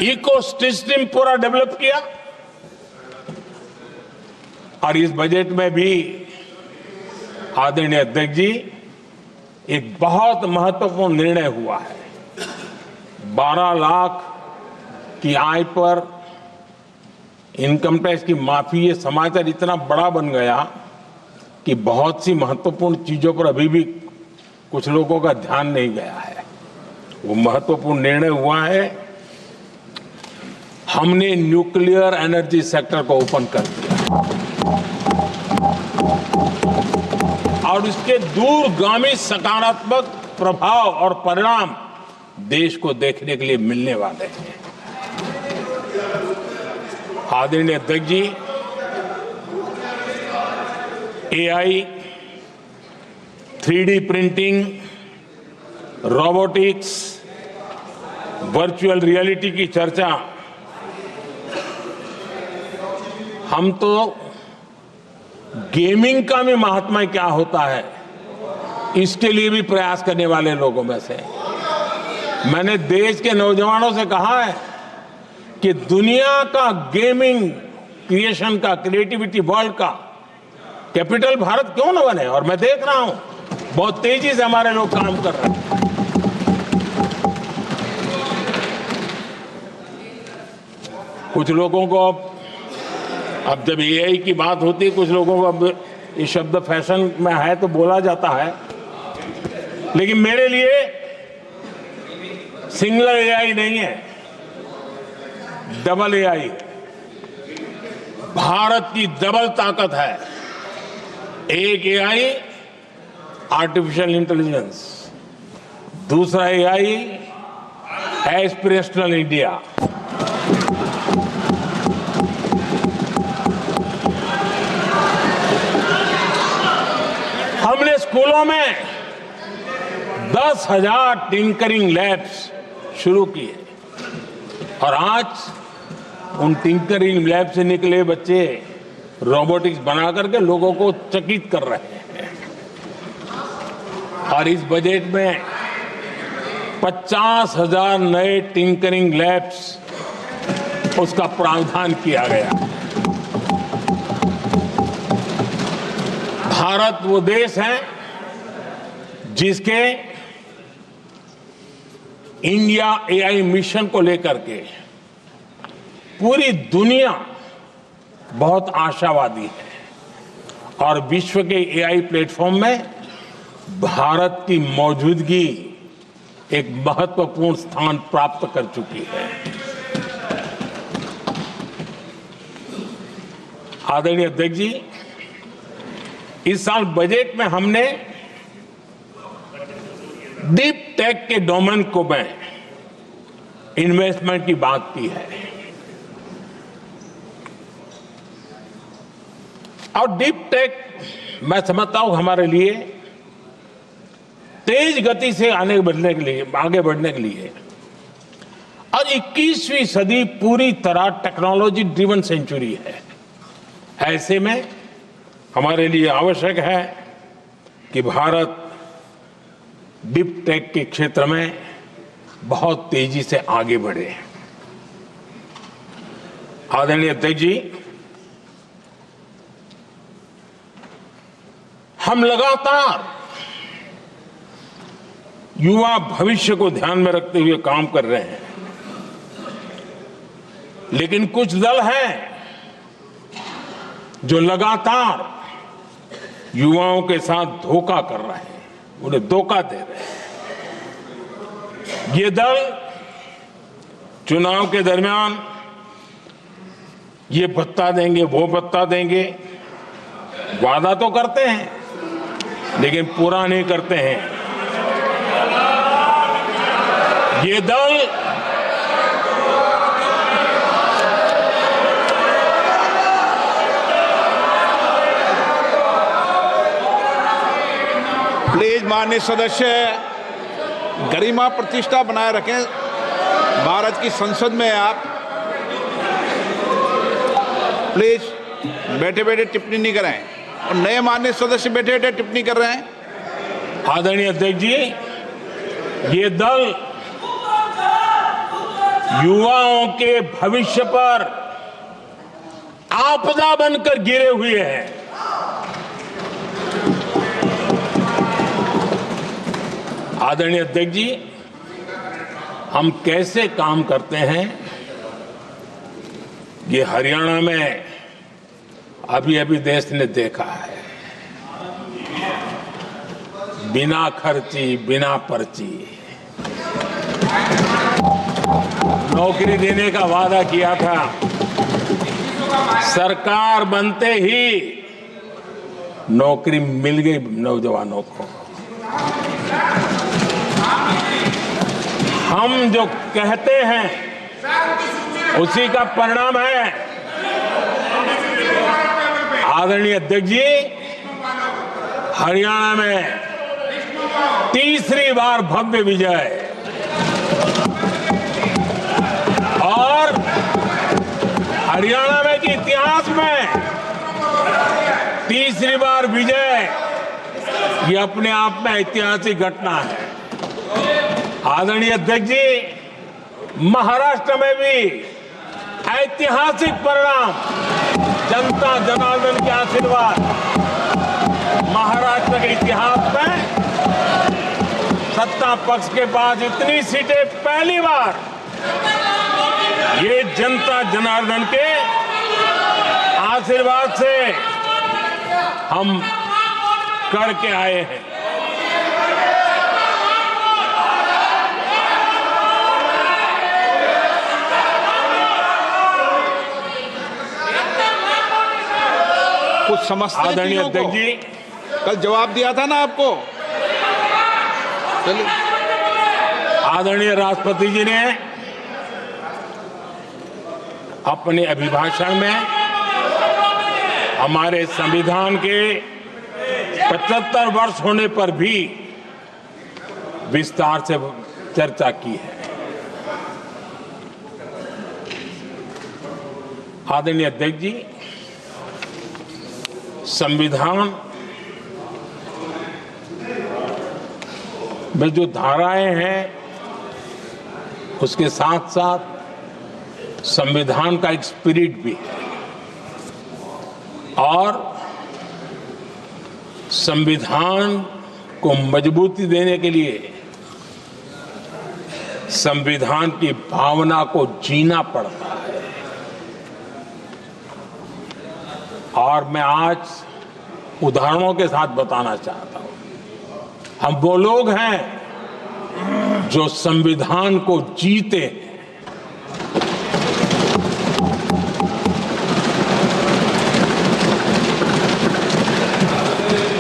इकोसिस्टम पूरा डेवलप किया और इस बजट में भी आदरणीय अध्यक्ष जी एक बहुत महत्वपूर्ण निर्णय हुआ है। 12 लाख की आय पर इनकम टैक्स की माफी, ये समाचार इतना बड़ा बन गया कि बहुत सी महत्वपूर्ण चीजों पर अभी भी कुछ लोगों का ध्यान नहीं गया है। वो महत्वपूर्ण निर्णय हुआ है, हमने न्यूक्लियर एनर्जी सेक्टर को ओपन कर दिया और इसके दूरगामी सकारात्मक प्रभाव और परिणाम देश को देखने के लिए मिलने वाले हैं। आदरणीय अध्यक्ष जी, AI, 3D printing, robotics, virtual reality की चर्चा हम तो गेमिंग का भी महात्मा क्या होता है इसके लिए भी प्रयास करने वाले लोगों में से। मैंने देश के नौजवानों से कहा है कि दुनिया का गेमिंग क्रिएशन का, क्रिएटिविटी वर्ल्ड का कैपिटल भारत क्यों न बने। और मैं देख रहा हूं बहुत तेजी से हमारे लोग काम कर रहे हैं। कुछ लोगों को अब जब एआई की बात होती है, कुछ लोगों को अब ये शब्द फैशन में है तो बोला जाता है, लेकिन मेरे लिए सिंगल एआई नहीं है, डबल एआई। भारत की डबल ताकत है। एक एआई आर्टिफिशियल इंटेलिजेंस, दूसरा एआई एस्पिरेशनल इंडिया। स्कूलों में 10,000 टिंकरिंग लैब्स शुरू किए और आज उन टिंकरिंग लैब से निकले बच्चे रोबोटिक्स बना करके लोगों को चकित कर रहे हैं। और इस बजट में 50,000 नए टिंकरिंग लैब्स उसका प्रावधान किया गया। भारत वो देश है जिसके इंडिया एआई मिशन को लेकर के पूरी दुनिया बहुत आशावादी है और विश्व के एआई प्लेटफॉर्म में भारत की मौजूदगी एक महत्वपूर्ण स्थान प्राप्त कर चुकी है। आदरणीय अध्यक्ष जी, इस साल बजट में हमने डीप टेक के डोमेन को में इन्वेस्टमेंट की बात की है और डीप टेक मैं समझता हूं हमारे लिए तेज गति से आगे बढ़ने के लिए और 21वीं सदी पूरी तरह टेक्नोलॉजी ड्रिवन सेंचुरी है। ऐसे में हमारे लिए आवश्यक है कि भारत डीप टेक के क्षेत्र में बहुत तेजी से आगे बढ़े। आदरणीय अध्यक्ष जी, हम लगातार युवा भविष्य को ध्यान में रखते हुए काम कर रहे हैं, लेकिन कुछ दल हैं जो लगातार युवाओं के साथ धोखा कर रहे हैं, उन्हें धोखा दे रहे हैं। ये दल चुनाव के दरमियान ये भत्ता देंगे, वो भत्ता देंगे, वादा तो करते हैं लेकिन पूरा नहीं करते हैं। ये दल प्लीज माननीय सदस्य गरिमा प्रतिष्ठा बनाए रखें। भारत की संसद में आप प्लीज बैठे बैठे टिप्पणी नहीं करें और नए माननीय सदस्य बैठे बैठे टिप्पणी कर रहे हैं। आदरणीय अध्यक्ष जी, ये दल युवाओं के भविष्य पर आपदा बनकर गिरे हुए हैं। आदरणीय अध्यक्ष जी, हम कैसे काम करते हैं ये हरियाणा में अभी अभी देश ने देखा है। बिना खर्ची, बिना पर्ची नौकरी देने का वादा किया था। सरकार बनते ही नौकरी मिल गई नौजवानों को। हम जो कहते हैं उसी का परिणाम है। आदरणीय अध्यक्ष जी, हरियाणा में तीसरी बार भव्य विजय और हरियाणा में के इतिहास में तीसरी बार विजय, ये अपने आप में ऐतिहासिक घटना है। आदरणीय अध्यक्ष जी, महाराष्ट्र में भी ऐतिहासिक परिणाम, जनता जनार्दन के आशीर्वाद। महाराष्ट्र के इतिहास में सत्ता पक्ष के पास इतनी सीटें पहली बार ये जनता जनार्दन के आशीर्वाद से हम करके आए हैं। कुछ समझते आदरणीय अध्यक्ष जी, कल जवाब दिया था ना आपको। चलिए। आदरणीय राष्ट्रपति जी ने अपने अभिभाषण में हमारे संविधान के 75 वर्ष होने पर भी विस्तार से चर्चा की है। आदरणीय अध्यक्ष जी, संविधान में जो धाराएं हैं उसके साथ साथ संविधान का एक स्पिरिट भी है और संविधान को मजबूती देने के लिए संविधान की भावना को जीना पड़ता है। और मैं आज उदाहरणों के साथ बताना चाहता हूं। हम वो लोग हैं जो संविधान को जीते हैं।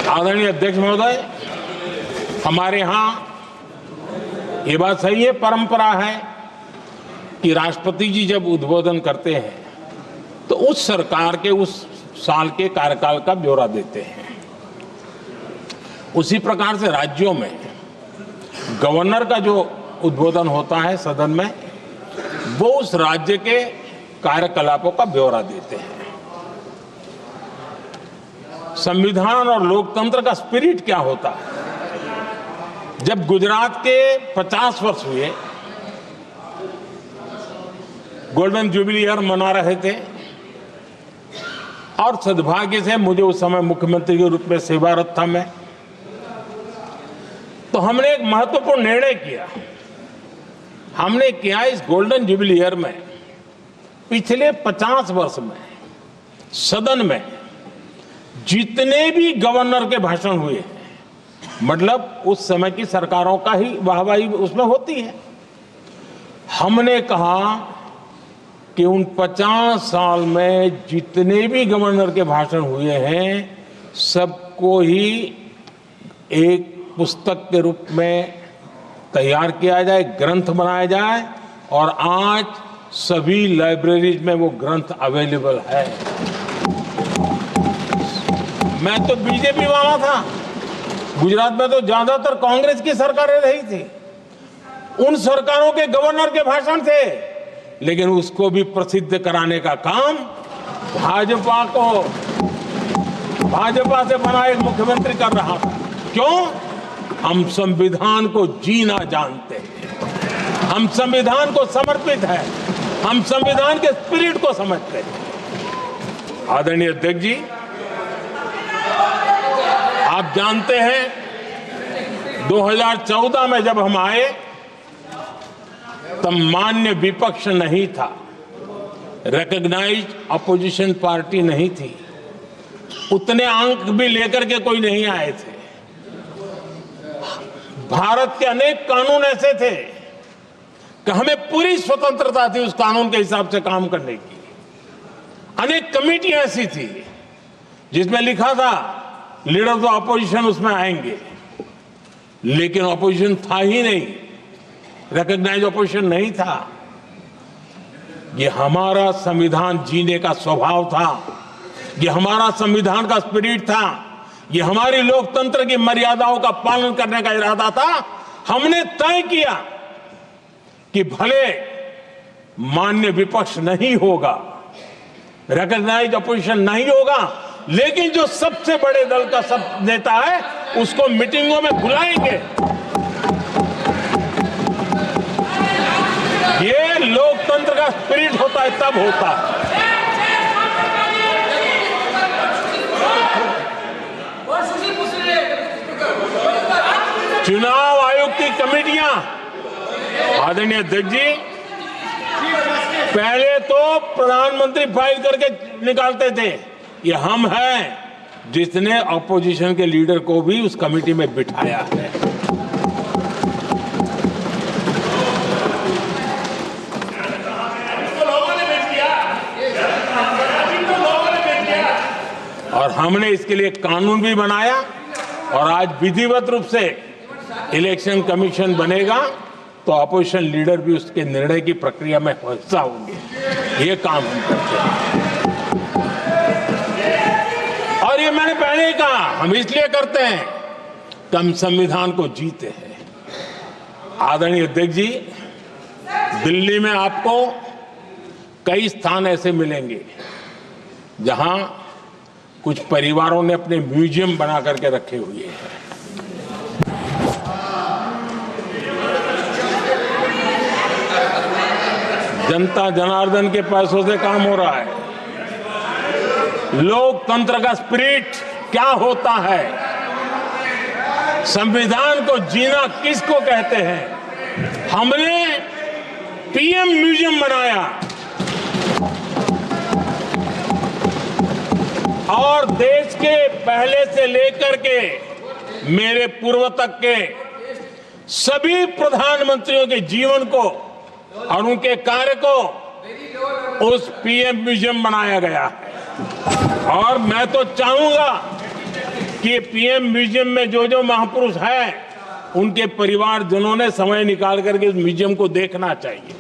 आदरणीय अध्यक्ष महोदय, हमारे यहां ये बात सही है, परंपरा है कि राष्ट्रपति जी जब उद्बोधन करते हैं तो उस सरकार के उस साल के कार्यकाल का ब्यौरा देते हैं। उसी प्रकार से राज्यों में गवर्नर का जो उद्बोधन होता है सदन में, वो उस राज्य के कार्यकलापों का ब्यौरा देते हैं। संविधान और लोकतंत्र का स्पिरिट क्या होता है? जब गुजरात के 50 वर्ष हुए, गोल्डन जुबली ईयर मना रहे थे और सद्भाग्य से मुझे उस समय मुख्यमंत्री के रूप में सेवारत था मैं, तो हमने एक महत्वपूर्ण निर्णय किया। हमने किया इस गोल्डन जुबली ईयर में पिछले 50 वर्ष में सदन में जितने भी गवर्नर के भाषण हुए, मतलब उस समय की सरकारों का ही वाहवाही उसमें होती है, हमने कहा कि उन 50 साल में जितने भी गवर्नर के भाषण हुए हैं सबको ही एक पुस्तक के रूप में तैयार किया जाए, ग्रंथ बनाया जाए और आज सभी लाइब्रेरीज में वो ग्रंथ अवेलेबल है। मैं तो बीजेपी वाला था, गुजरात में तो ज्यादातर कांग्रेस की सरकारें रही थी, उन सरकारों के गवर्नर के भाषण थे, लेकिन उसको भी प्रसिद्ध कराने का काम भाजपा से बना एक मुख्यमंत्री कर रहा था। क्यों? हम संविधान को जीना जानते हैं, हम संविधान को समर्पित है, हम संविधान के स्पिरिट को समझते हैं। आदरणीय अध्यक्ष जी, आप जानते हैं 2014 में जब हम आए तब मान्य विपक्ष नहीं था, रिकॉग्नाइज्ड अपोजिशन पार्टी नहीं थी, उतने अंक भी लेकर के कोई नहीं आए थे। भारत के अनेक कानून ऐसे थे कि हमें पूरी स्वतंत्रता थी उस कानून के हिसाब से काम करने की। अनेक कमेटियां ऐसी थी जिसमें लिखा था लीडर्स ऑफ अपोजिशन उसमें आएंगे, लेकिन अपोजिशन था ही नहीं, रिकॉग्नाइज अपोजिशन नहीं था। ये हमारा संविधान जीने का स्वभाव था, ये हमारा संविधान का स्पिरिट था, ये हमारी लोकतंत्र की मर्यादाओं का पालन करने का इरादा था। हमने तय किया कि भले मान्य विपक्ष नहीं होगा, रिकॉग्नाइज अपोजिशन नहीं होगा, लेकिन जो सबसे बड़े दल का सब नेता है उसको मीटिंगों में बुलाएंगे। ये लोकतंत्र का स्पिरिट होता है, तब होता है। चुनाव आयोग की कमेटियां, आदरणीय अध्यक्ष जी, पहले तो प्रधानमंत्री फाइल करके निकालते थे, ये हम हैं जिसने अपोजिशन के लीडर को भी उस कमेटी में बिठाया है। और हमने इसके लिए कानून भी बनाया और आज विधिवत रूप से इलेक्शन कमीशन बनेगा तो अपोजिशन लीडर भी उसके निर्णय की प्रक्रिया में हिस्सा होंगे। ये काम हम करते हैं और ये मैंने पहले करने का हम इसलिए करते हैं कि हम संविधान को जीते हैं। आदरणीय अध्यक्ष जी, दिल्ली में आपको कई स्थान ऐसे मिलेंगे जहां कुछ परिवारों ने अपने म्यूजियम बना करके रखे हुए हैं। जनता जनार्दन के पैसों से काम हो रहा है। लोकतंत्र का स्पिरिट क्या होता है, संविधान को जीना किसको कहते हैं, हमने पीएम म्यूजियम बनाया और देश के पहले से लेकर के मेरे पूर्व तक के सभी प्रधानमंत्रियों के जीवन को और उनके कार्य को उस पीएम म्यूजियम बनाया गया है। और मैं तो चाहूंगा कि पीएम म्यूजियम में जो जो महापुरुष हैं उनके परिवारजनों ने समय निकाल करके उस म्यूजियम को देखना चाहिए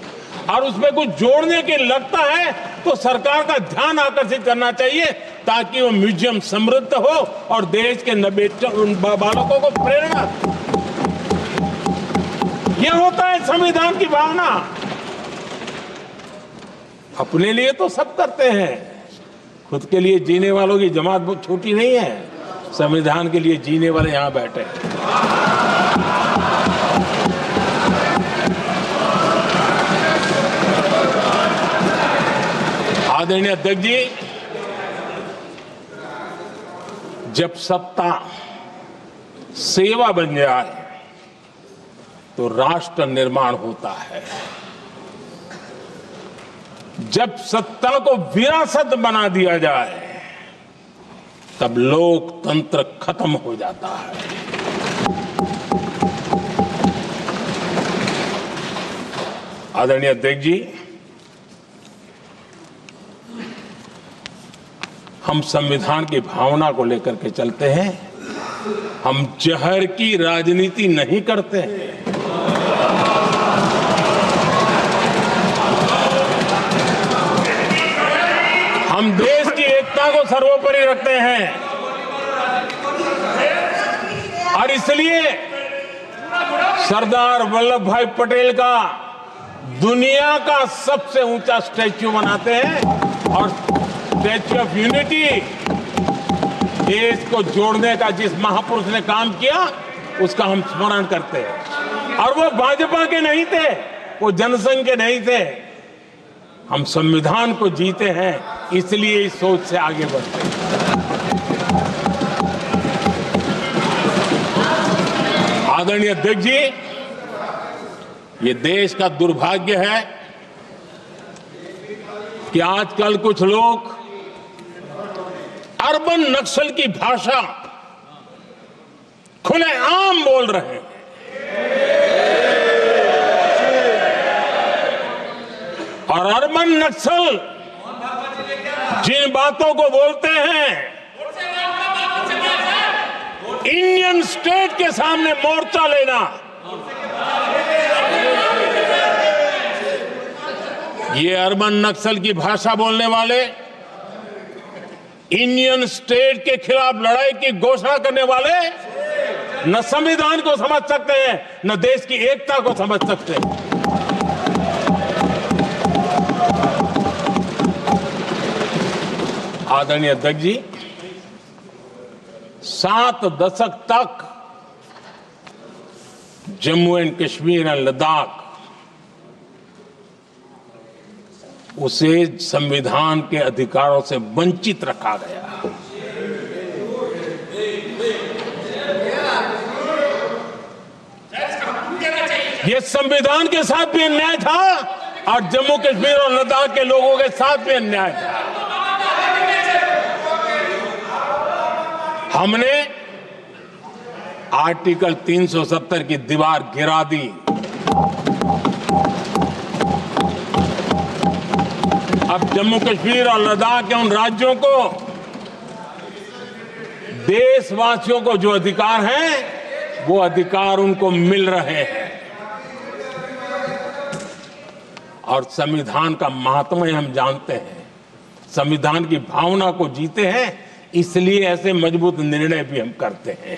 और उसमें कुछ जोड़ने के लगता है तो सरकार का ध्यान आकर्षित करना चाहिए ताकि वो म्यूजियम समृद्ध हो और देश के बालकों को प्रेरणा। ये होता है संविधान की भावना। अपने लिए तो सब करते हैं, खुद के लिए जीने वालों की जमात बहुत छोटी नहीं है। संविधान के लिए जीने वाले यहां बैठे हैं। आदरणीय अध्यक्ष जी, जब सत्ता सेवा बन जाए तो राष्ट्र निर्माण होता है। जब सत्ता को विरासत बना दिया जाए तब लोकतंत्र खत्म हो जाता है। आदरणीय अध्यक्ष जी, हम संविधान की भावना को लेकर के चलते हैं। हम जहर की राजनीति नहीं करते हैं। हम देश की एकता को सर्वोपरि रखते हैं और इसलिए सरदार वल्लभ भाई पटेल का दुनिया का सबसे ऊंचा स्टैच्यू बनाते हैं और स्टैच्यू ऑफ यूनिटी देश को जोड़ने का जिस महापुरुष ने काम किया उसका हम स्मरण करते हैं। और वो भाजपा के नहीं थे, वो जनसंघ के नहीं थे। हम संविधान को जीते हैं, इसलिए इस सोच से आगे बढ़ते हैं। आदरणीय अध्यक्ष जी, ये देश का दुर्भाग्य है कि आजकल कुछ लोग अर्बन नक्सल की भाषा खुलेआम बोल रहे हैं। और अर्बन नक्सल जिन बातों को बोलते हैं, इंडियन स्टेट के सामने मोर्चा लेना, ये अर्बन नक्सल की भाषा बोलने वाले इंडियन स्टेट के खिलाफ लड़ाई की घोषणा करने वाले न संविधान को समझ सकते हैं, न देश की एकता को समझ सकते हैं। आदरणीय अध्यक्ष जी, 7 दशक तक जम्मू एंड कश्मीर और लद्दाख उसे संविधान के अधिकारों से वंचित रखा गया। यह संविधान के साथ भी अन्याय था और जम्मू कश्मीर और लद्दाख के लोगों के साथ भी अन्याय था। हमने आर्टिकल 370 की दीवार गिरा दी। अब जम्मू कश्मीर और लद्दाख के उन राज्यों को, देशवासियों को जो अधिकार हैं, वो अधिकार उनको मिल रहे हैं। और संविधान का महात्म्य हम जानते हैं, संविधान की भावना को जीते हैं, इसलिए ऐसे मजबूत निर्णय भी हम करते हैं।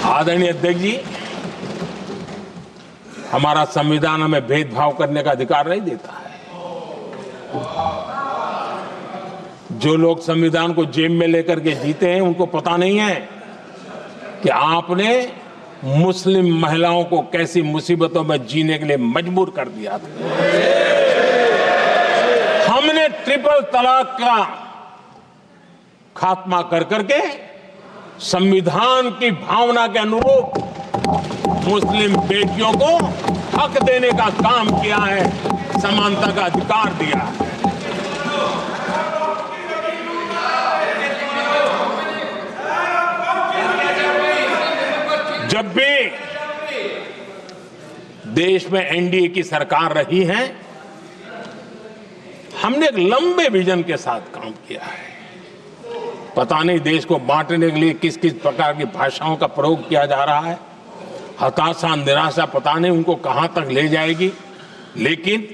आदरणीय अध्यक्ष जी, हमारा संविधान हमें भेदभाव करने का अधिकार नहीं देता है। जो लोग संविधान को जेब में लेकर के जीते हैं, उनको पता नहीं है कि आपने मुस्लिम महिलाओं को कैसी मुसीबतों में जीने के लिए मजबूर कर दिया था। हमने ट्रिपल तलाक का खात्मा कर करके संविधान की भावना के अनुरूप मुस्लिम बेटियों को हक देने का काम किया है, समानता का अधिकार दिया है। जब भी देश में एनडीए की सरकार रही है, हमने एक लंबे विजन के साथ काम किया है। पता नहीं देश को बांटने के लिए किस किस प्रकार की भाषाओं का प्रयोग किया जा रहा है। हताशा, निराशा पता नहीं उनको कहां तक ले जाएगी, लेकिन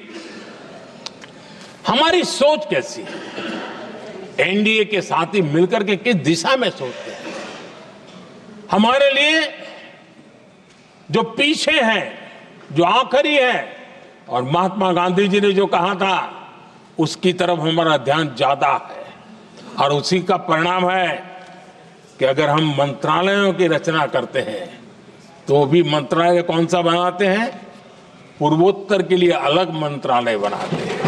हमारी सोच कैसी है, एनडीए के साथी मिलकर के किस दिशा में सोचते हैं। हमारे लिए जो पीछे है, जो आखिरी है, और महात्मा गांधी जी ने जो कहा था, उसकी तरफ हमारा ध्यान ज्यादा है। और उसी का परिणाम है कि अगर हम मंत्रालयों की रचना करते हैं, तो भी मंत्रालय कौन सा बनाते हैं? पूर्वोत्तर के लिए अलग मंत्रालय बनाते हैं।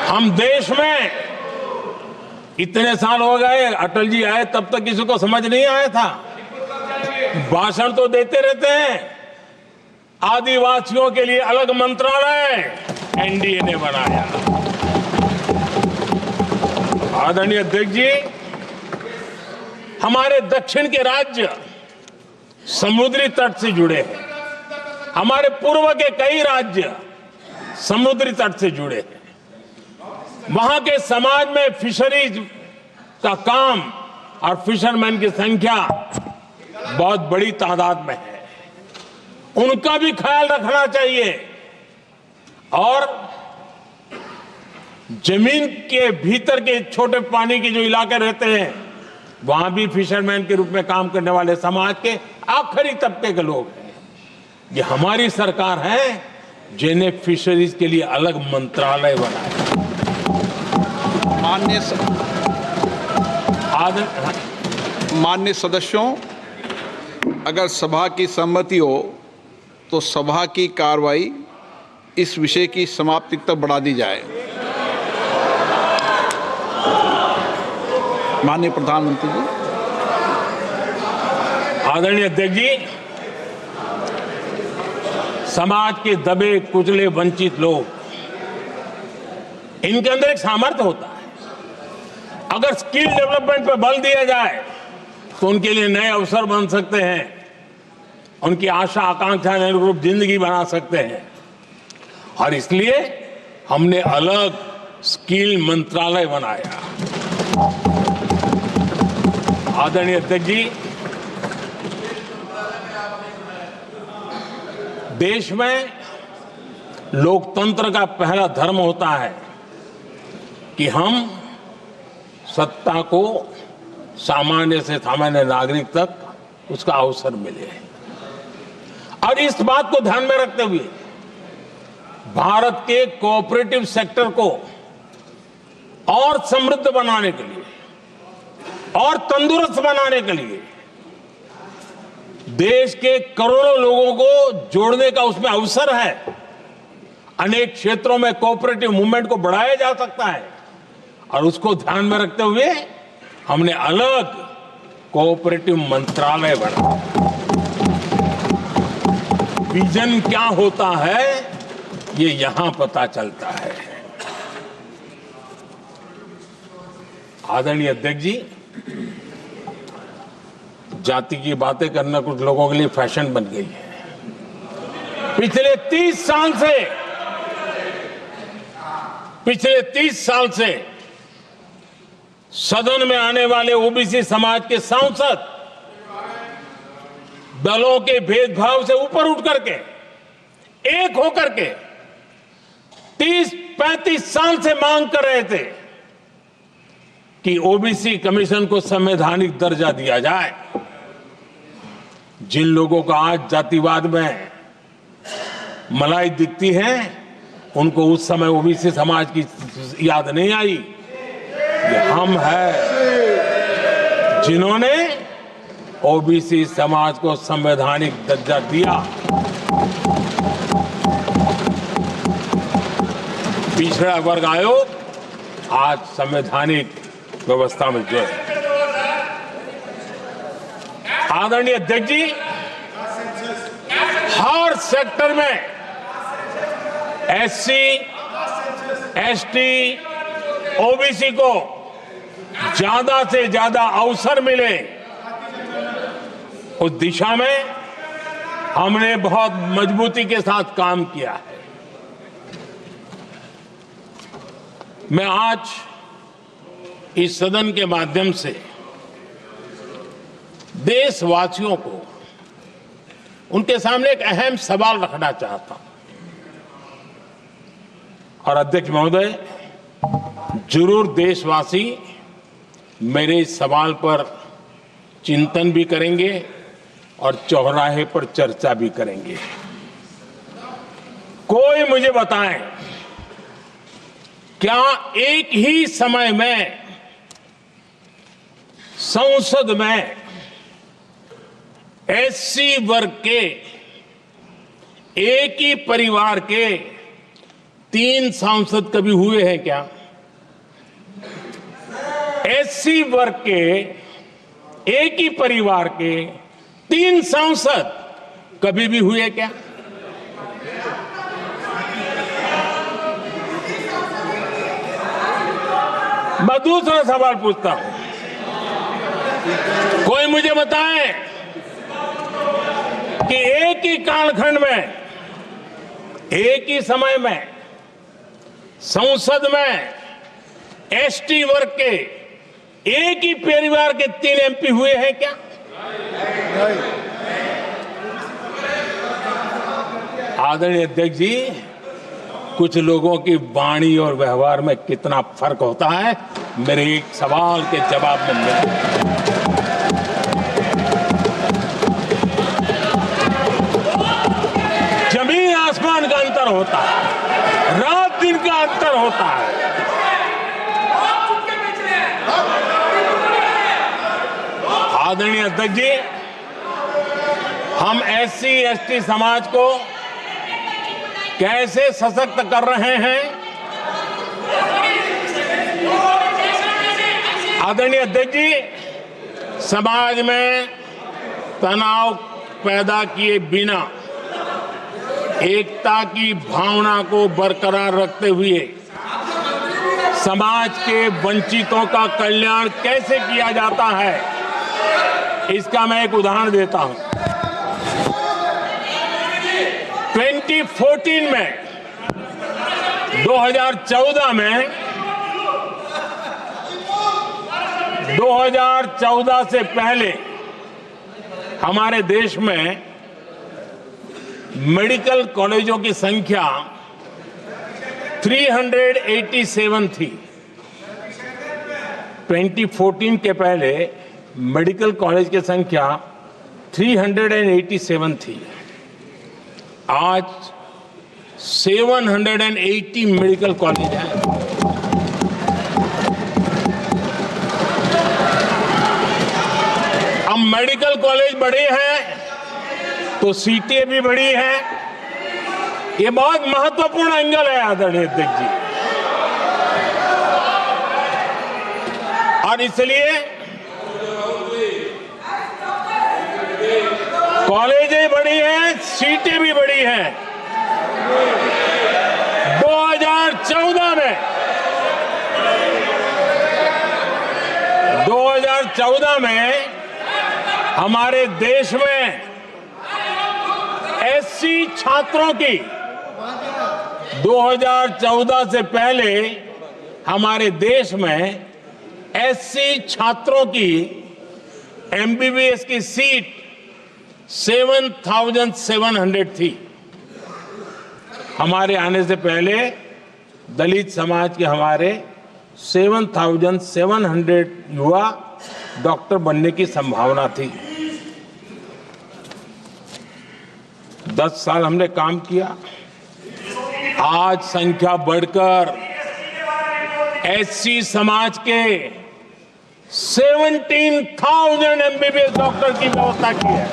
हम देश में इतने साल हो गए, अटल जी आए तब तक किसी को समझ नहीं आया था। भाषण तो देते रहते हैं। आदिवासियों के लिए अलग मंत्रालय एनडीए ने बनाया। आदरणीय अध्यक्ष जी, हमारे दक्षिण के राज्य समुद्री तट से जुड़े हैं। हमारे पूर्व के कई राज्य समुद्री तट से जुड़े हैं। वहां के समाज में फिशरीज का काम और फिशरमैन की संख्या बहुत बड़ी तादाद में है। उनका भी ख्याल रखना चाहिए। और जमीन के भीतर के छोटे पानी के जो इलाके रहते हैं, वहां भी फिशरमैन के रूप में काम करने वाले समाज के आखिरी तबके के लोग हैं। ये हमारी सरकार है जिन्हें फिशरीज के लिए अलग मंत्रालय बनाया। माननीय सदस्यों, अगर सभा की सहमति हो तो सभा की कार्रवाई इस विषय की समाप्ति तक बढ़ा दी जाए। माननीय प्रधानमंत्री जी। आदरणीय अध्यक्ष जी, समाज के दबे कुचले वंचित लोग, इनके अंदर एक सामर्थ्य होता है। अगर स्किल डेवलपमेंट पर बल दिया जाए तो उनके लिए नए अवसर बन सकते हैं, उनकी आशा आकांक्षा के अनुरूप जिंदगी बना सकते हैं। और इसलिए हमने अलग स्किल मंत्रालय बनाया। आदरणीय अध्यक्ष जी, देश में लोकतंत्र का पहला धर्म होता है कि हम सत्ता को सामान्य से सामान्य नागरिक तक उसका अवसर मिले। और इस बात को ध्यान में रखते हुए भारत के कोऑपरेटिव सेक्टर को और समृद्ध बनाने के लिए और तंदुरुस्त बनाने के लिए देश के करोड़ों लोगों को जोड़ने का उसमें अवसर है। अनेक क्षेत्रों में कोऑपरेटिव मूवमेंट को बढ़ाया जा सकता है और उसको ध्यान में रखते हुए हमने अलग कोऑपरेटिव मंत्रालय बनाया। विजन क्या होता है ये यहां पता चलता है। आदरणीय अध्यक्ष जी, जाति की बातें करना कुछ लोगों के लिए फैशन बन गई है। पिछले 30 साल से सदन में आने वाले ओबीसी समाज के सांसद दलों के भेदभाव से ऊपर उठ करके एक होकर के 30-35 साल से मांग कर रहे थे कि ओबीसी कमीशन को संवैधानिक दर्जा दिया जाए। जिन लोगों को आज जातिवाद में मलाई दिखती है, उनको उस समय ओबीसी समाज की याद नहीं आई। ये हम हैं जिन्होंने ओबीसी समाज को संवैधानिक दर्जा दिया। पिछड़ा वर्ग आयोग आज संवैधानिक व्यवस्था में जो है। आदरणीय अध्यक्ष जी, हर सेक्टर में एससी, एसटी, ओबीसी को ज्यादा से ज्यादा अवसर मिले, उस दिशा में हमने बहुत मजबूती के साथ काम किया है। मैं आज इस सदन के माध्यम से देशवासियों को उनके सामने एक अहम सवाल रखना चाहता हूं। और अध्यक्ष महोदय, जरूर देशवासी मेरे इस सवाल पर चिंतन भी करेंगे और चौराहे पर चर्चा भी करेंगे। कोई मुझे बताएं, क्या एक ही समय में संसद में एससी वर्ग के एक ही परिवार के 3 सांसद कभी हुए हैं क्या? एससी वर्ग के एक ही परिवार के 3 सांसद कभी भी हुए क्या? मैं दूसरा सवाल पूछता हूं, कोई मुझे बताए कि एक ही कालखंड में, एक ही समय में संसद में एसटी वर्ग के एक ही परिवार के 3 एमपी हुए हैं क्या? आदरणीय अध्यक्ष जी, कुछ लोगों की वाणी और व्यवहार में कितना फर्क होता है, मेरे एक सवाल के जवाब में मिला। जमीन आसमान का अंतर होता है, रात दिन का अंतर होता है। आदरणीय अध्यक्ष जी, हम एससी एसटी समाज को कैसे सशक्त कर रहे हैं? आदरणीय अध्यक्ष जी, समाज में तनाव पैदा किए बिना एकता की भावना को बरकरार रखते हुए समाज के वंचितों का कल्याण कैसे किया जाता है, इसका मैं एक उदाहरण देता हूं। 2014 में 2014 से पहले हमारे देश में मेडिकल कॉलेजों की संख्या 387 थी। 2014 के पहले मेडिकल कॉलेज की संख्या 387 थी। आज 780 मेडिकल कॉलेज हैं। अब मेडिकल कॉलेज बड़े हैं तो सीटें भी बड़ी हैं। ये बहुत महत्वपूर्ण एंगल है आदरणीय अध्यक्ष जी, और इसलिए कॉलेजें बड़ी हैं, सीटें भी बड़ी हैं। 2014 में हमारे देश में एससी छात्रों की 2014 से पहले हमारे देश में एससी छात्रों की एमबीबीएस की सीट 7,700 थी। हमारे आने से पहले दलित समाज के हमारे 7,700 युवा डॉक्टर बनने की संभावना थी। 10 साल हमने काम किया, आज संख्या बढ़कर एससी समाज के 17,000 एमबीबीएस डॉक्टर की व्यवस्था की है।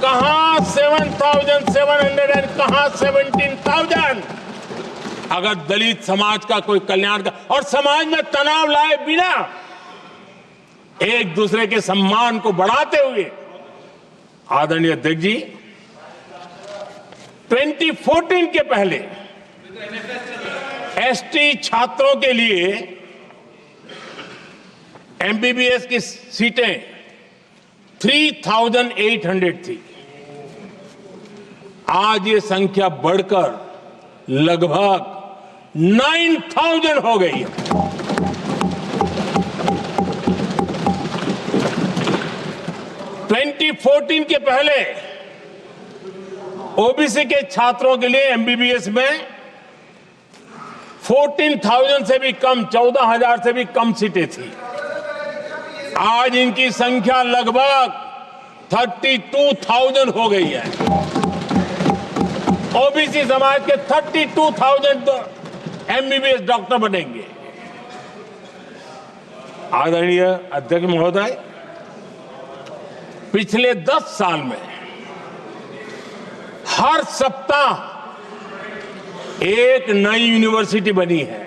कहां 7,700 कहां 17,000? अगर दलित समाज का कोई कल्याण का और समाज में तनाव लाए बिना एक दूसरे के सम्मान को बढ़ाते हुए, आदरणीय अध्यक्ष जी, 2014 के पहले एसटी छात्रों के लिए एमबीबीएस की सीटें 3,800 थी। आज ये संख्या बढ़कर लगभग 9,000 हो गई है। (2014) के पहले ओबीसी के छात्रों के लिए एमबीबीएस में 14,000 से भी कम, 14,000 से भी कम सीटें थी। आज इनकी संख्या लगभग 32,000 हो गई है। ओबीसी समाज के 32,000 एमबीबीएस डॉक्टर बनेंगे। आदरणीय अध्यक्ष महोदय, पिछले 10 साल में हर सप्ताह एक नई यूनिवर्सिटी बनी है।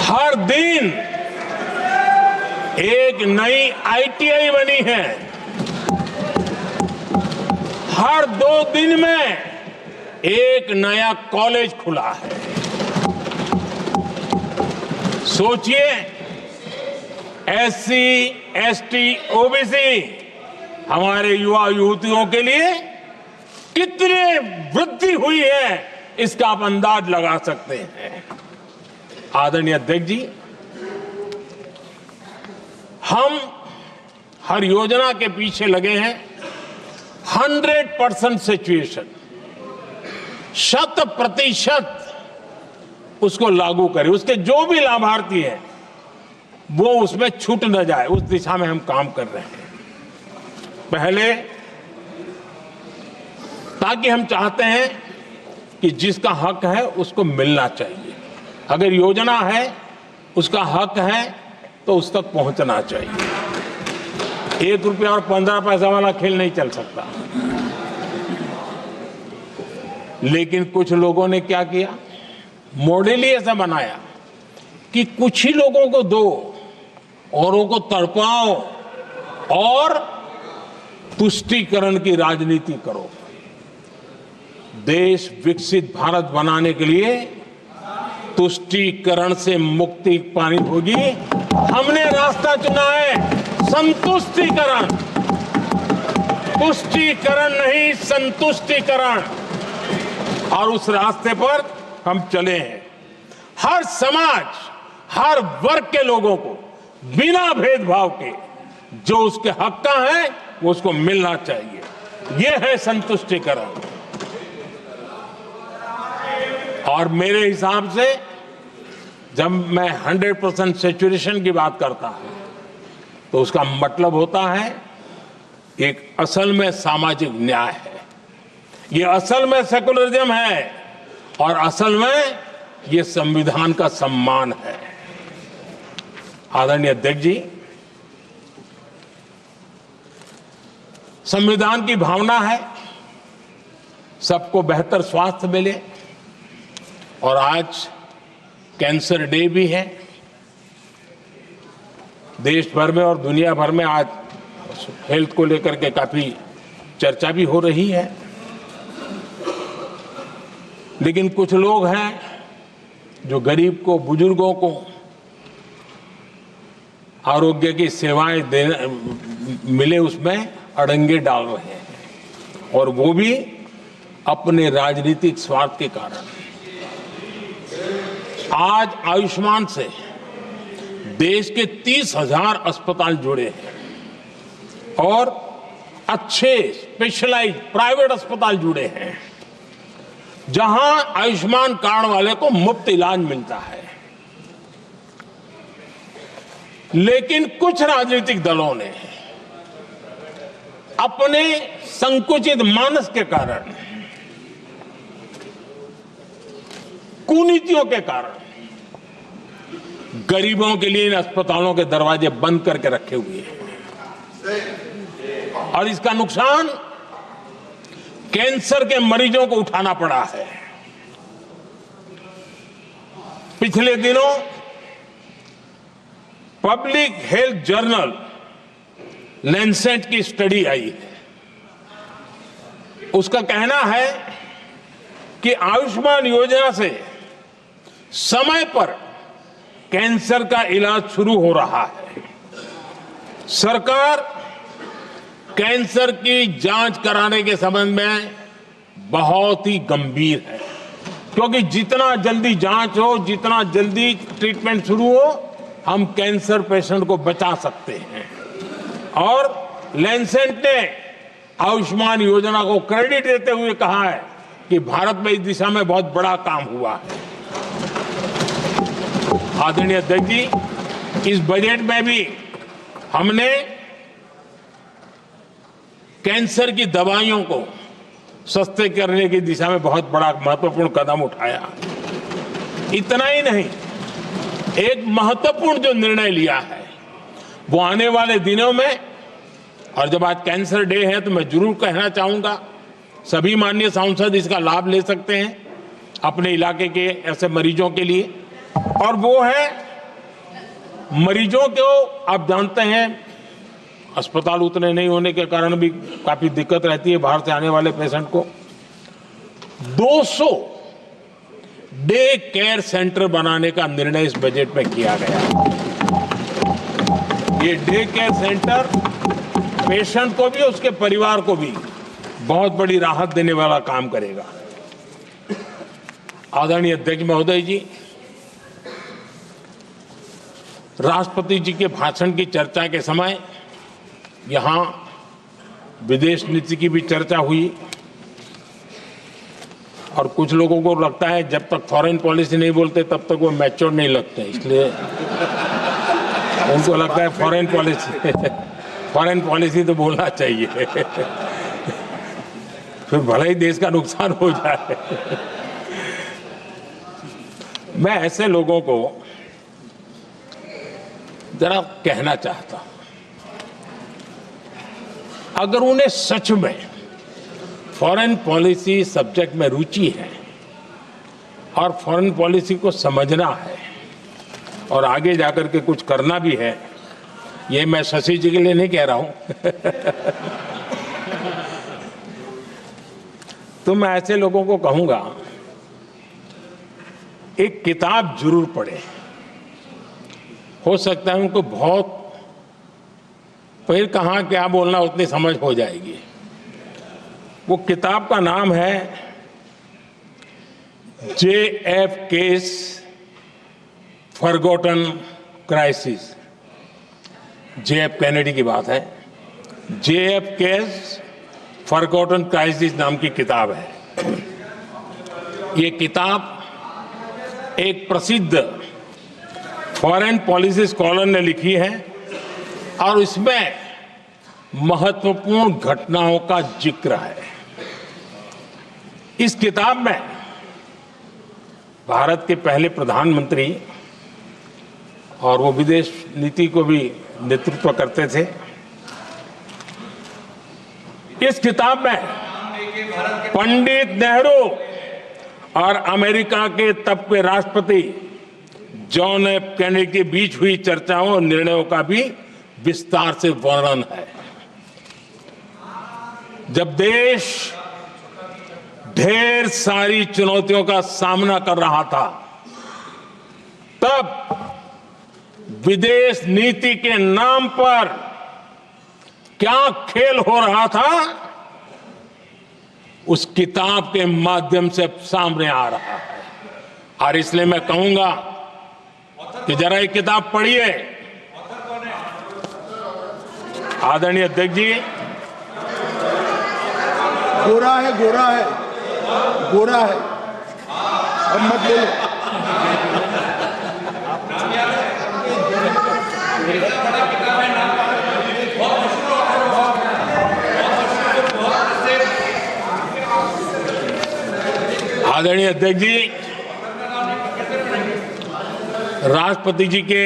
हर दिन एक नई आईटीआई बनी है। हर 2 दिन में एक नया कॉलेज खुला है। सोचिए, एससी, एसटी, ओबीसी हमारे युवा युवतियों के लिए कितनी वृद्धि हुई है, इसका आप अंदाज लगा सकते हैं। आदरणीय अध्यक्ष जी, हम हर योजना के पीछे लगे हैं 100% सिचुएशन, 100% उसको लागू करें। उसके जो भी लाभार्थी हैं वो उसमें छूट न जाए, उस दिशा में हम काम कर रहे हैं। पहले, ताकि हम चाहते हैं कि जिसका हक है उसको मिलना चाहिए। अगर योजना है, उसका हक है, तो उस तक पहुंचना चाहिए। 1 रुपया और 15 पैसा वाला खेल नहीं चल सकता। लेकिन कुछ लोगों ने क्या किया, मॉडल ही ऐसा बनाया कि कुछ ही लोगों को दो, औरों को तड़पाओ और तुष्टीकरण की राजनीति करो। देश विकसित भारत बनाने के लिए तुष्टीकरण से मुक्ति पानी होगी। हमने रास्ता चुना है संतुष्टीकरण, तुष्टीकरण नहीं, संतुष्टीकरण, और उस रास्ते पर हम चले हैं। हर समाज, हर वर्ग के लोगों को बिना भेदभाव के जो उसके हक का है वो उसको मिलना चाहिए। ये है संतुष्टीकरण। और मेरे हिसाब से जब मैं 100% सैचुरेशन की बात करता हूं तो उसका मतलब होता है एक असल में सामाजिक न्याय है, ये असल में सेकुलरिज्म है, और असल में ये संविधान का सम्मान है। आदरणीय अध्यक्ष जी, संविधान की भावना है सबको बेहतर स्वास्थ्य मिले, और आज कैंसर डे भी है। देश भर में और दुनिया भर में आज हेल्थ को लेकर के काफी चर्चा भी हो रही है। लेकिन कुछ लोग हैं जो गरीब को, बुजुर्गों को आरोग्य की सेवाएं मिले उसमें अड़ंगे डाल रहे हैं, और वो भी अपने राजनीतिक स्वार्थ के कारण। आज आयुष्मान से देश के 30,000 अस्पताल जुड़े हैं और अच्छे स्पेशलाइज्ड प्राइवेट अस्पताल जुड़े हैं, जहां आयुष्मान कार्ड वाले को मुफ्त इलाज मिलता है। लेकिन कुछ राजनीतिक दलों ने अपने संकुचित मानस के कारण, कुनीतियों के कारण गरीबों के लिए इन अस्पतालों के दरवाजे बंद करके रखे हुए हैं और इसका नुकसान कैंसर के मरीजों को उठाना पड़ा है। पिछले दिनों पब्लिक हेल्थ जर्नल लैंसेट की स्टडी आई है। उसका कहना है कि आयुष्मान योजना से समय पर कैंसर का इलाज शुरू हो रहा है। सरकार कैंसर की जांच कराने के संबंध में बहुत ही गंभीर है, क्योंकि जितना जल्दी जांच हो, जितना जल्दी ट्रीटमेंट शुरू हो, हम कैंसर पेशेंट को बचा सकते हैं। और लैंसेट ने आयुष्मान योजना को क्रेडिट देते हुए कहा है कि भारत में इस दिशा में बहुत बड़ा काम हुआ है। आदरणीय अध्यक्ष जी, इस बजट में भी हमने कैंसर की दवाइयों को सस्ते करने की दिशा में बहुत बड़ा महत्वपूर्ण कदम उठाया। इतना ही नहीं, एक महत्वपूर्ण जो निर्णय लिया है वो आने वाले दिनों में, और जब आज कैंसर डे है तो मैं जरूर कहना चाहूंगा, सभी माननीय सांसद इसका लाभ ले सकते हैं अपने इलाके के ऐसे मरीजों के लिए। और वो है मरीजों को, आप जानते हैं अस्पताल उतने नहीं होने के कारण भी काफी दिक्कत रहती है बाहर से आने वाले पेशेंट को। 200 डे केयर सेंटर बनाने का निर्णय इस बजट में किया गया। ये डे केयर सेंटर पेशेंट को भी, उसके परिवार को भी बहुत बड़ी राहत देने वाला काम करेगा। आदरणीय अध्यक्ष महोदय जी, राष्ट्रपति जी के भाषण की चर्चा के समय यहां विदेश नीति की भी चर्चा हुई और कुछ लोगों को लगता है जब तक फॉरेन पॉलिसी नहीं बोलते तब तक वो मैच्योर नहीं लगते, इसलिए उनको लगता है फॉरेन पॉलिसी तो बोलना चाहिए फिर भले ही देश का नुकसान हो जाए। मैं ऐसे लोगों को जरा कहना चाहता हूं, अगर उन्हें सच में फॉरेन पॉलिसी सब्जेक्ट में रुचि है और फॉरेन पॉलिसी को समझना है और आगे जाकर के कुछ करना भी है, ये मैं शशि जी के लिए नहीं कह रहा हूं तो मैं ऐसे लोगों को कहूंगा एक किताब जरूर पढ़े। हो सकता है उनको बहुत फिर कहाँ क्या बोलना उतनी समझ हो जाएगी। वो किताब का नाम है JFK's forgotten crisis. JF Kennedy की बात है। JFK's फॉरगॉटन क्राइसिस नाम की किताब है। ये किताब एक प्रसिद्ध फॉरेन पॉलिसी स्कॉलर ने लिखी है और इसमें महत्वपूर्ण घटनाओं का जिक्र है। इस किताब में भारत के पहले प्रधानमंत्री और वो विदेश नीति को भी नेतृत्व करते थे। इस किताब में पंडित नेहरू और अमेरिका के तब के राष्ट्रपति जॉन एफ कैनेडी के बीच हुई चर्चाओं और निर्णयों का भी विस्तार से वर्णन है। जब देश ढेर सारी चुनौतियों का सामना कर रहा था, तब विदेश नीति के नाम पर क्या खेल हो रहा था, उस किताब के माध्यम से सामने आ रहा है। और इसलिए मैं कहूंगा कि जरा ये किताब पढ़िए। आदरणीय अध्यक्ष जी, गोरा है, गोरा है, गोरा है। अब मत बोलो। आदरणीय अध्यक्ष जी, राष्ट्रपति जी के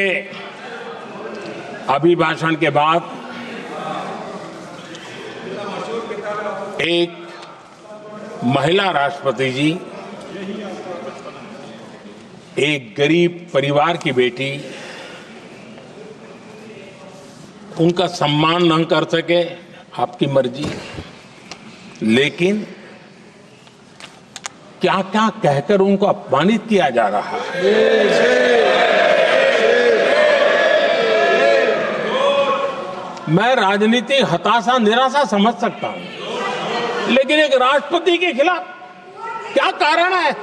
अभिभाषण के बाद एक महिला राष्ट्रपति जी एक गरीब परिवार की बेटी, उनका सम्मान न कर सके, आपकी मर्जी, लेकिन क्या क्या कहकर उनको अपमानित किया जा रहा है। मैं राजनीतिक हताशा निराशा समझ सकता हूं, लेकिन एक राष्ट्रपति के खिलाफ क्या कारण है?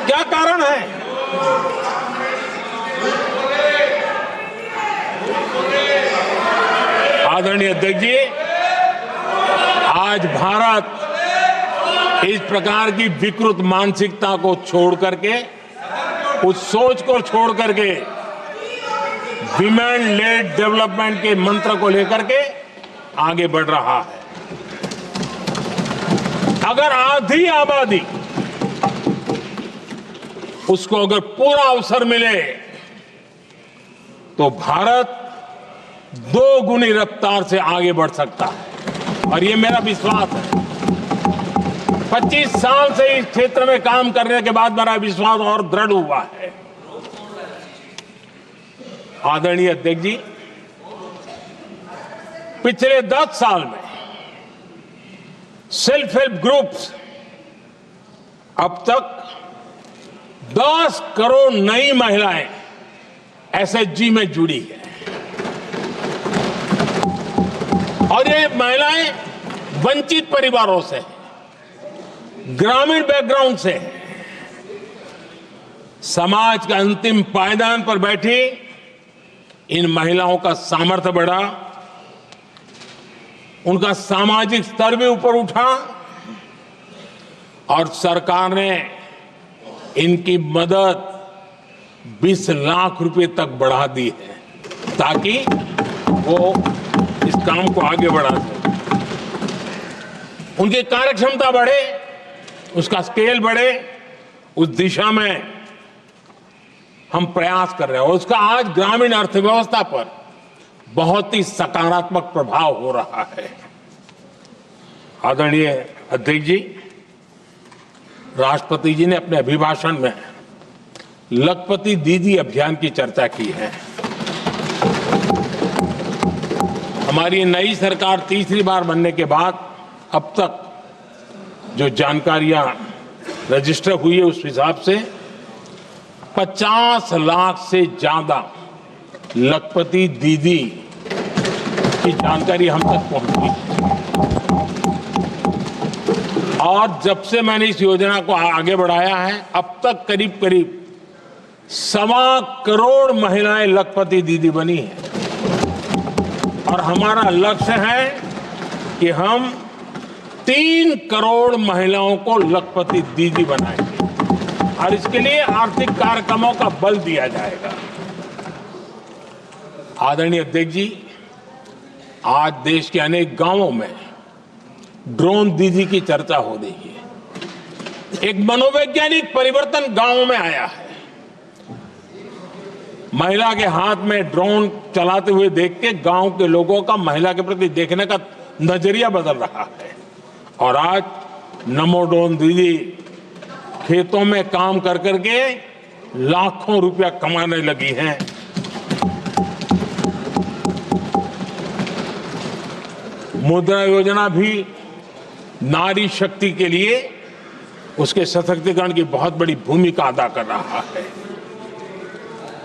क्या कारण है? आदरणीय अध्यक्ष जी, आज भारत इस प्रकार की विकृत मानसिकता को छोड़ करके, उस सोच को छोड़ करके विमेन लेड डेवलपमेंट के मंत्र को लेकर के आगे बढ़ रहा है। अगर आधी आबादी उसको अगर पूरा अवसर मिले तो भारत 2 गुनी रफ्तार से आगे बढ़ सकता है, और ये मेरा विश्वास है। 25 साल से इस क्षेत्र में काम करने के बाद मेरा विश्वास और दृढ़ हुआ है। आदरणीय अध्यक्ष जी, पिछले 10 साल में सेल्फ हेल्प ग्रुप्स अब तक 10 करोड़ नई महिलाएं एसएचजी में जुड़ी है, और ये महिलाएं वंचित परिवारों से, ग्रामीण बैकग्राउंड से, समाज के अंतिम पायदान पर बैठी इन महिलाओं का सामर्थ्य बढ़ा, उनका सामाजिक स्तर भी ऊपर उठा, और सरकार ने इनकी मदद 20 लाख रुपए तक बढ़ा दी है, ताकि वो इस काम को आगे बढ़ा सके। उनकी कार्यक्षमता बढ़े, उसका स्केल बढ़े, उस दिशा में हम प्रयास कर रहे हैं, और उसका आज ग्रामीण अर्थव्यवस्था पर बहुत ही सकारात्मक प्रभाव हो रहा है। आदरणीय अध्यक्ष जी, राष्ट्रपति जी ने अपने अभिभाषण में लखपति दीदी अभियान की चर्चा की है। हमारी नई सरकार तीसरी बार बनने के बाद अब तक जो जानकारियां रजिस्टर हुई है, उस हिसाब से 50 लाख से ज्यादा लखपति दीदी की जानकारी हम तक पहुंची है। और जब से मैंने इस योजना को आगे बढ़ाया है, अब तक करीब करीब 1.25 करोड़ महिलाएं लखपति दीदी बनी हैं, और हमारा लक्ष्य है कि हम 3 करोड़ महिलाओं को लखपति दीदी बनाएंगे, और इसके लिए आर्थिक कार्यक्रमों का बल दिया जाएगा। आदरणीय अध्यक्ष जी, आज देश के अनेक गांवों में ड्रोन दीदी की चर्चा हो रही है। एक मनोवैज्ञानिक परिवर्तन गांवों में आया है। महिला के हाथ में ड्रोन चलाते हुए देख के गांव के लोगों का महिला के प्रति देखने का नजरिया बदल रहा है, और आज नमो ड्रोन दीदी खेतों में काम कर करके लाखों रुपया कमाने लगी हैं। मुद्रा योजना भी नारी शक्ति के लिए, उसके सशक्तिकरण की बहुत बड़ी भूमिका अदा कर रहा है।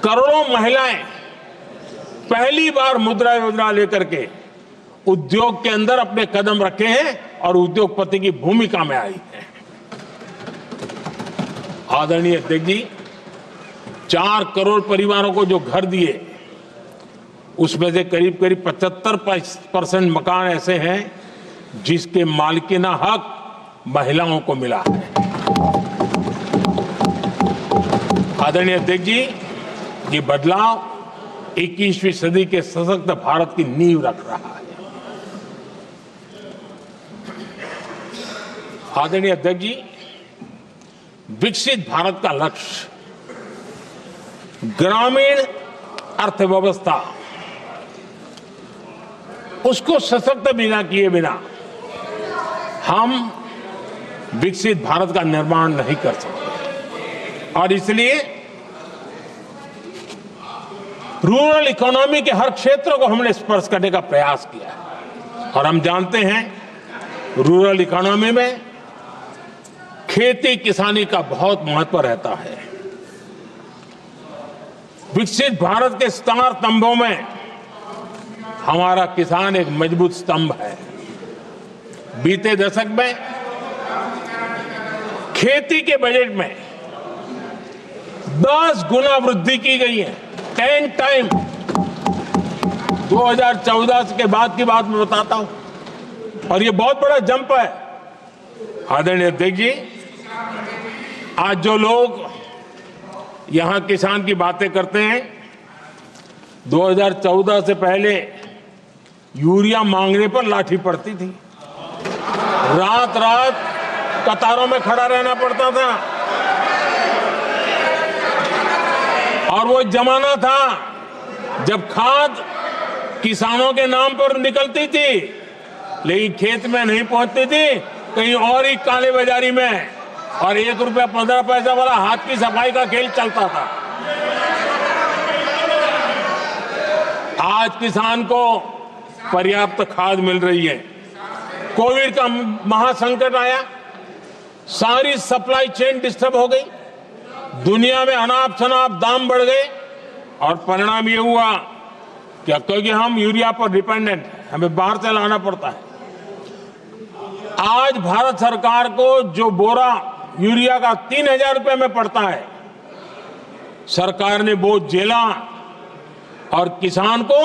करोड़ों महिलाएं पहली बार मुद्रा योजना लेकर के उद्योग के अंदर अपने कदम रखे हैं और उद्योगपति की भूमिका में आई है। आदरणीय अध्यक्ष जी, 4 करोड़ परिवारों को जो घर दिए, उसमें से करीब करीब 75% मकान ऐसे हैं जिसके मालिकाना हक महिलाओं को मिला है। आदरणीय अध्यक्ष जी, ये बदलाव 21वीं सदी के सशक्त भारत की नींव रख रहा है। आदरणीय अध्यक्ष जी, विकसित भारत का लक्ष्य ग्रामीण अर्थव्यवस्था उसको सशक्त बिना किए बिना हम विकसित भारत का निर्माण नहीं कर सकते। और इसलिए रूरल इकोनॉमी के हर क्षेत्र को हमने स्पर्श करने का प्रयास किया है। और हम जानते हैं रूरल इकोनॉमी में खेती किसानी का बहुत महत्व रहता है। विकसित भारत के स्टार स्तंभों में हमारा किसान एक मजबूत स्तंभ है। बीते दशक में खेती के बजट में 10 गुना वृद्धि की गई है, 10 टाइम। 2014 के बाद की बात मैं बताता हूं, और ये बहुत बड़ा जंप है। आदरणीय अध्यक्ष जी, आज जो लोग यहां किसान की बातें करते हैं, 2014 से पहले यूरिया मांगने पर लाठी पड़ती थी, रात रात कतारों में खड़ा रहना पड़ता था, और वो जमाना था जब खाद किसानों के नाम पर निकलती थी लेकिन खेत में नहीं पहुंचती थी, कहीं और ही काले बाजारी में, और 1 रुपया 15 पैसा वाला हाथ की सफाई का खेल चलता था। आज किसान को पर्याप्त खाद मिल रही है। कोविड का महासंकट आया, सारी सप्लाई चेन डिस्टर्ब हो गई, दुनिया में अनाप शनाप दाम बढ़ गए, और परिणाम ये हुआ कि क्योंकि हम यूरिया पर डिपेंडेंट हैं, हमें बाहर से लाना पड़ता है। आज भारत सरकार को जो बोरा यूरिया का 3000 रुपए में पड़ता है, सरकार ने वो झेला और किसान को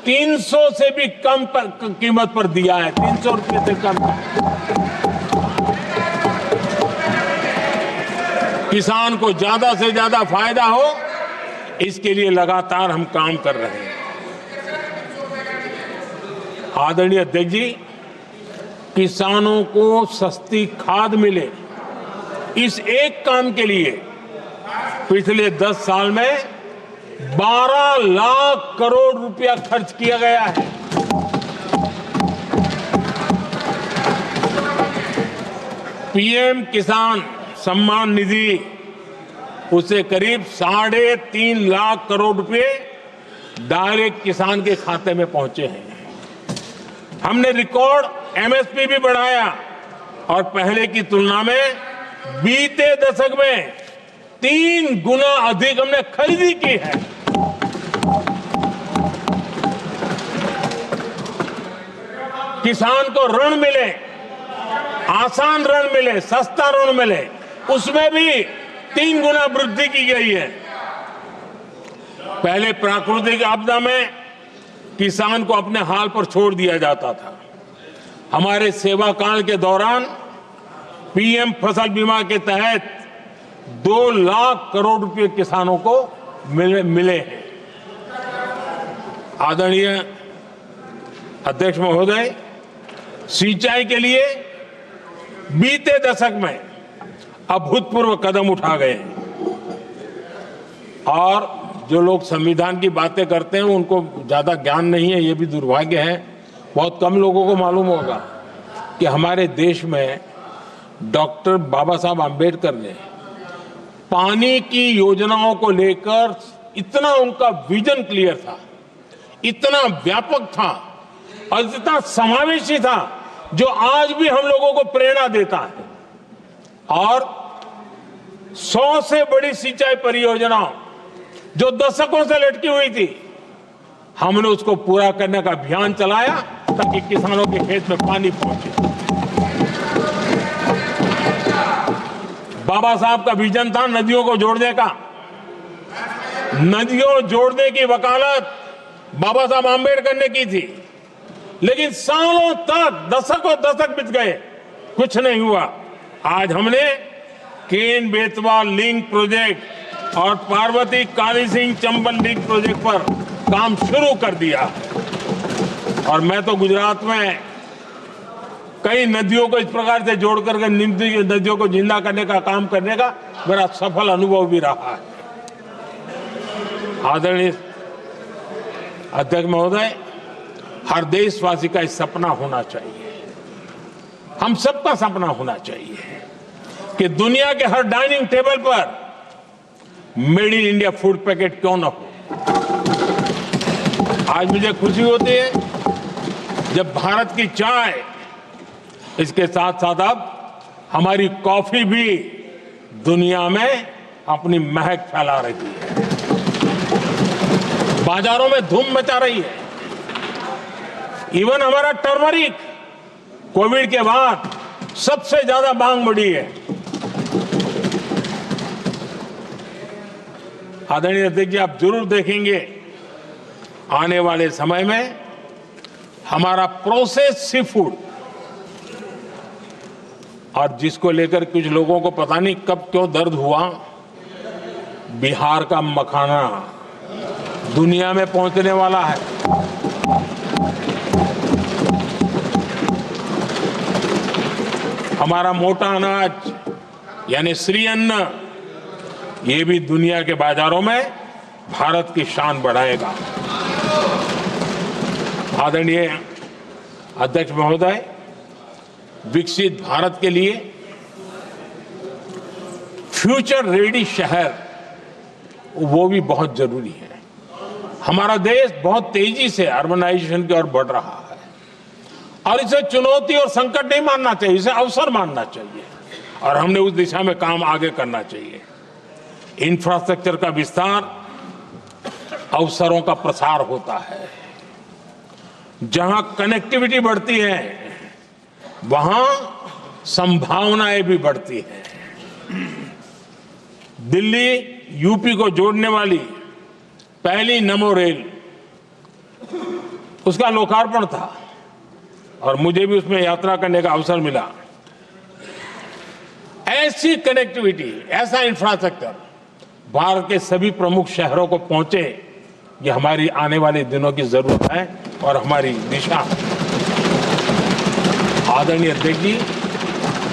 300 से भी कम कीमत पर दिया है, 300 रुपए से कम। किसान को ज्यादा से ज्यादा फायदा हो, इसके लिए लगातार हम काम कर रहे हैं। आदरणीय अध्यक्ष जी, किसानों को सस्ती खाद मिले, इस एक काम के लिए पिछले 10 साल में 12 लाख करोड़ रुपया खर्च किया गया है। पीएम किसान सम्मान निधि, उसे करीब 3.5 लाख करोड़ रुपए डायरेक्ट किसान के खाते में पहुंचे हैं। हमने रिकॉर्ड एमएसपी भी बढ़ाया, और पहले की तुलना में बीते दशक में 3 गुना अधिक हमने खरीदी की है। किसान को ऋण मिले, आसान ऋण मिले, सस्ता ऋण मिले, उसमें भी 3 गुना वृद्धि की गई है। पहले प्राकृतिक आपदा में किसान को अपने हाल पर छोड़ दिया जाता था। हमारे सेवा काल के दौरान पीएम फसल बीमा के तहत 2 लाख करोड़ रुपए किसानों को मिले हैं। आदरणीय अध्यक्ष महोदय, सिंचाई के लिए बीते दशक में अभूतपूर्व कदम उठा गए हैं, और जो लोग संविधान की बातें करते हैं उनको ज्यादा ज्ञान नहीं है, ये भी दुर्भाग्य है। बहुत कम लोगों को मालूम होगा कि हमारे देश में डॉक्टर बाबा साहब आम्बेडकर ने पानी की योजनाओं को लेकर इतना उनका विजन क्लियर था, इतना व्यापक था और इतना समावेशी था, जो आज भी हम लोगों को प्रेरणा देता है। और 100 से बड़ी सिंचाई परियोजनाओं जो दशकों से लटकी हुई थी, हमने उसको पूरा करने का अभियान चलाया ताकि किसानों के खेत में पानी पहुंचे। बाबा साहब का विजन था नदियों को जोड़ने का। नदियों जोड़ने की वकालत बाबा साहब आम्बेडकर ने की थी, लेकिन सालों तक, दशकों दशक बीत गए, कुछ नहीं हुआ। आज हमने केन बेतवा लिंक प्रोजेक्ट और पार्वती काली सिंह चंबल लिंक प्रोजेक्ट पर काम शुरू कर दिया। और मैं तो गुजरात में कई नदियों को इस प्रकार से जोड़ करके नदियों को जिंदा करने का काम करने का मेरा सफल अनुभव भी रहा है। आदरणीय अध्यक्ष महोदय, हर देशवासी का इस सपना होना चाहिए, हम सबका सपना होना चाहिए कि दुनिया के हर डाइनिंग टेबल पर made in India food packet क्यों न हो। आज मुझे खुशी होती है जब भारत की चाय, इसके साथ साथ अब हमारी कॉफी भी दुनिया में अपनी महक फैला रही है, बाजारों में धूम मचा रही है। इवन हमारा टर्मरिक कोविड के बाद सबसे ज्यादा मांग बढ़ी है। आदरणीय अध्यक्ष जी, आप जरूर देखेंगे आने वाले समय में हमारा प्रोसेस सी फूड, और जिसको लेकर कुछ लोगों को पता नहीं कब क्यों दर्द हुआ, बिहार का मखाना दुनिया में पहुंचने वाला है। हमारा मोटा अनाज यानी श्री अन्न, ये भी दुनिया के बाजारों में भारत की शान बढ़ाएगा। आदरणीय अध्यक्ष महोदय, विकसित भारत के लिए फ्यूचर रेडी शहर वो भी बहुत जरूरी है। हमारा देश बहुत तेजी से अर्बनाइजेशन की ओर बढ़ रहा है और इसे चुनौती और संकट नहीं मानना चाहिए, इसे अवसर मानना चाहिए और हमने उस दिशा में काम आगे करना चाहिए। इंफ्रास्ट्रक्चर का विस्तार अवसरों का प्रसार होता है। जहां कनेक्टिविटी बढ़ती है वहां संभावनाएं भी बढ़ती हैं। दिल्ली यूपी को जोड़ने वाली पहली नमो रेल, उसका लोकार्पण था और मुझे भी उसमें यात्रा करने का अवसर मिला। ऐसी कनेक्टिविटी, ऐसा इंफ्रास्ट्रक्चर भारत के सभी प्रमुख शहरों को पहुंचे, ये हमारी आने वाले दिनों की जरूरत है और हमारी दिशा है। आदरणीय अध्यक्ष जी,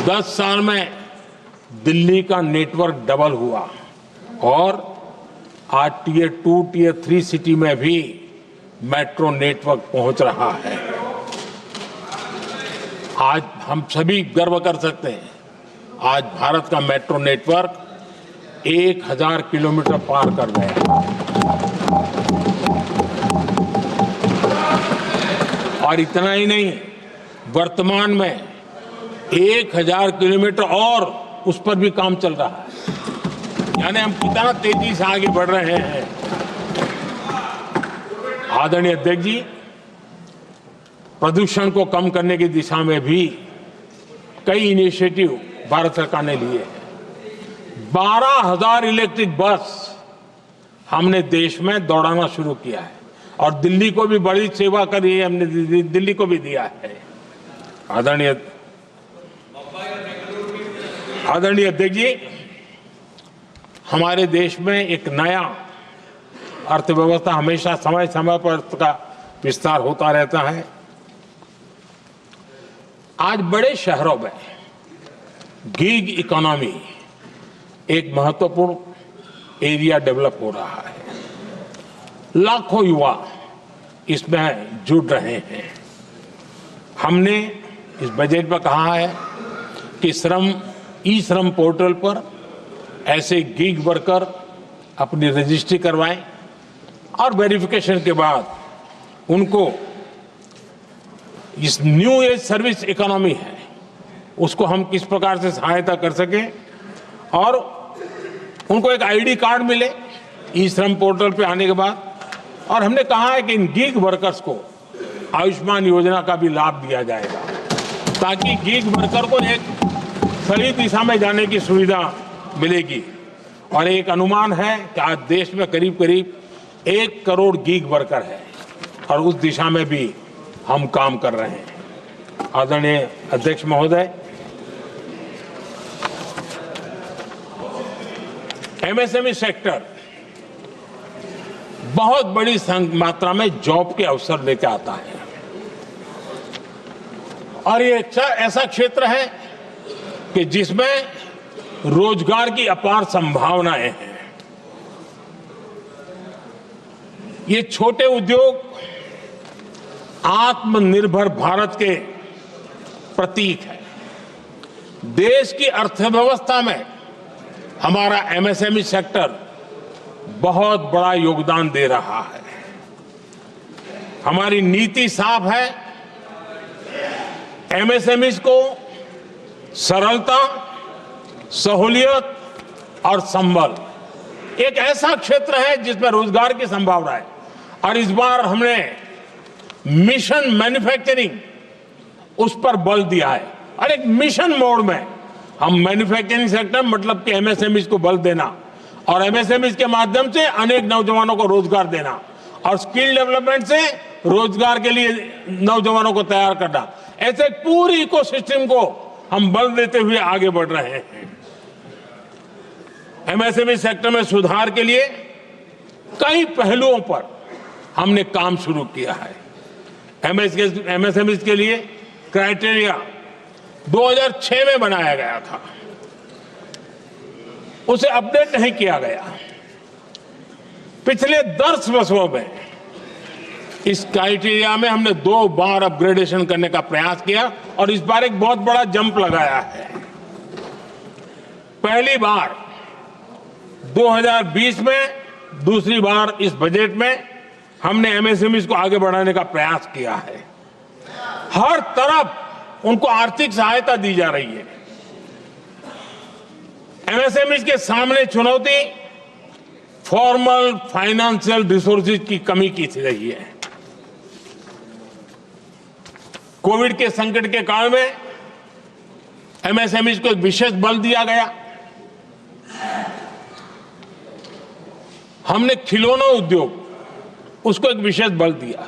10 साल में दिल्ली का नेटवर्क डबल हुआ और आज टियर 2, टियर 3 सिटी में भी मेट्रो नेटवर्क पहुंच रहा है। आज हम सभी गर्व कर सकते हैं, आज भारत का मेट्रो नेटवर्क 1000 किलोमीटर पार कर गया और इतना ही नहीं, वर्तमान में 1000 किलोमीटर और उस पर भी काम चल रहा है। यानी हम कितना तेजी से आगे बढ़ रहे हैं। आदरणीय अध्यक्ष जी, प्रदूषण को कम करने की दिशा में भी कई इनिशिएटिव भारत सरकार ने लिए हैं। 12,000 इलेक्ट्रिक बस हमने देश में दौड़ाना शुरू किया है और दिल्ली को भी बड़ी सेवा करी है, हमने दिल्ली को भी दिया है। आदरणीय अध्यक्ष जी, हमारे देश में एक नया अर्थव्यवस्था हमेशा समय समय पर उसका विस्तार होता रहता है। आज बड़े शहरों में गिग इकोनॉमी एक महत्वपूर्ण एरिया डेवलप हो रहा है। लाखों युवा इसमें जुड़ रहे हैं। हमने इस बजट में कहा है कि ई श्रम पोर्टल पर ऐसे गिग वर्कर अपनी रजिस्ट्री करवाएं और वेरिफिकेशन के बाद उनको इस न्यू एज सर्विस इकोनॉमी है उसको हम किस प्रकार से सहायता कर सकें और उनको एक आईडी कार्ड मिले ई श्रम पोर्टल पे आने के बाद। और हमने कहा है कि इन गिग वर्कर्स को आयुष्मान योजना का भी लाभ दिया जाएगा ताकि गिग वर्कर को एक सही दिशा में जाने की सुविधा मिलेगी। और एक अनुमान है कि आज देश में करीब करीब 1 करोड़ गिग वर्कर है और उस दिशा में भी हम काम कर रहे हैं। आदरणीय अध्यक्ष महोदय, एमएसएमई सेक्टर बहुत बड़ी मात्रा में जॉब के अवसर लेकर आता है और ये ऐसा क्षेत्र है कि जिसमें रोजगार की अपार संभावनाएं हैं। ये छोटे उद्योग आत्मनिर्भर भारत के प्रतीक है। देश की अर्थव्यवस्था में हमारा एमएसएमई सेक्टर बहुत बड़ा योगदान दे रहा है। हमारी नीति साफ है, एमएसएमई को सरलता, सहूलियत और संबल, एक ऐसा क्षेत्र है जिसमें रोजगार की संभावना है। और इस बार हमने मिशन मैन्युफैक्चरिंग उस पर बल दिया है और एक मिशन मोड में हम मैन्युफैक्चरिंग सेक्टर मतलब कि एमएसएमई को बल देना और एमएसएमई के माध्यम से अनेक नौजवानों को रोजगार देना और स्किल डेवलपमेंट से रोजगार के लिए नौजवानों को तैयार करना, ऐसे पूरी इकोसिस्टम को हम बल देते हुए आगे बढ़ रहे हैं। एमएसएमई सेक्टर में सुधार के लिए कई पहलुओं पर हमने काम शुरू किया है। एमएसएमई के लिए क्राइटेरिया 2006 में बनाया गया था, उसे अपडेट नहीं किया गया। पिछले 10 वर्षों में इस क्राइटेरिया में हमने 2 बार अपग्रेडेशन करने का प्रयास किया और इस बार एक बहुत बड़ा जंप लगाया है। पहली बार 2020 में, दूसरी बार इस बजट में हमने एमएसएमई को आगे बढ़ाने का प्रयास किया है। हर तरफ उनको आर्थिक सहायता दी जा रही है। एमएसएमई के सामने चुनौती फॉर्मल फाइनेंशियल रिसोर्सेज की कमी की रही है। कोविड के संकट के काल में एमएसएमई को एक विशेष बल दिया गया। हमने खिलौना उद्योग उसको एक विशेष बल दिया।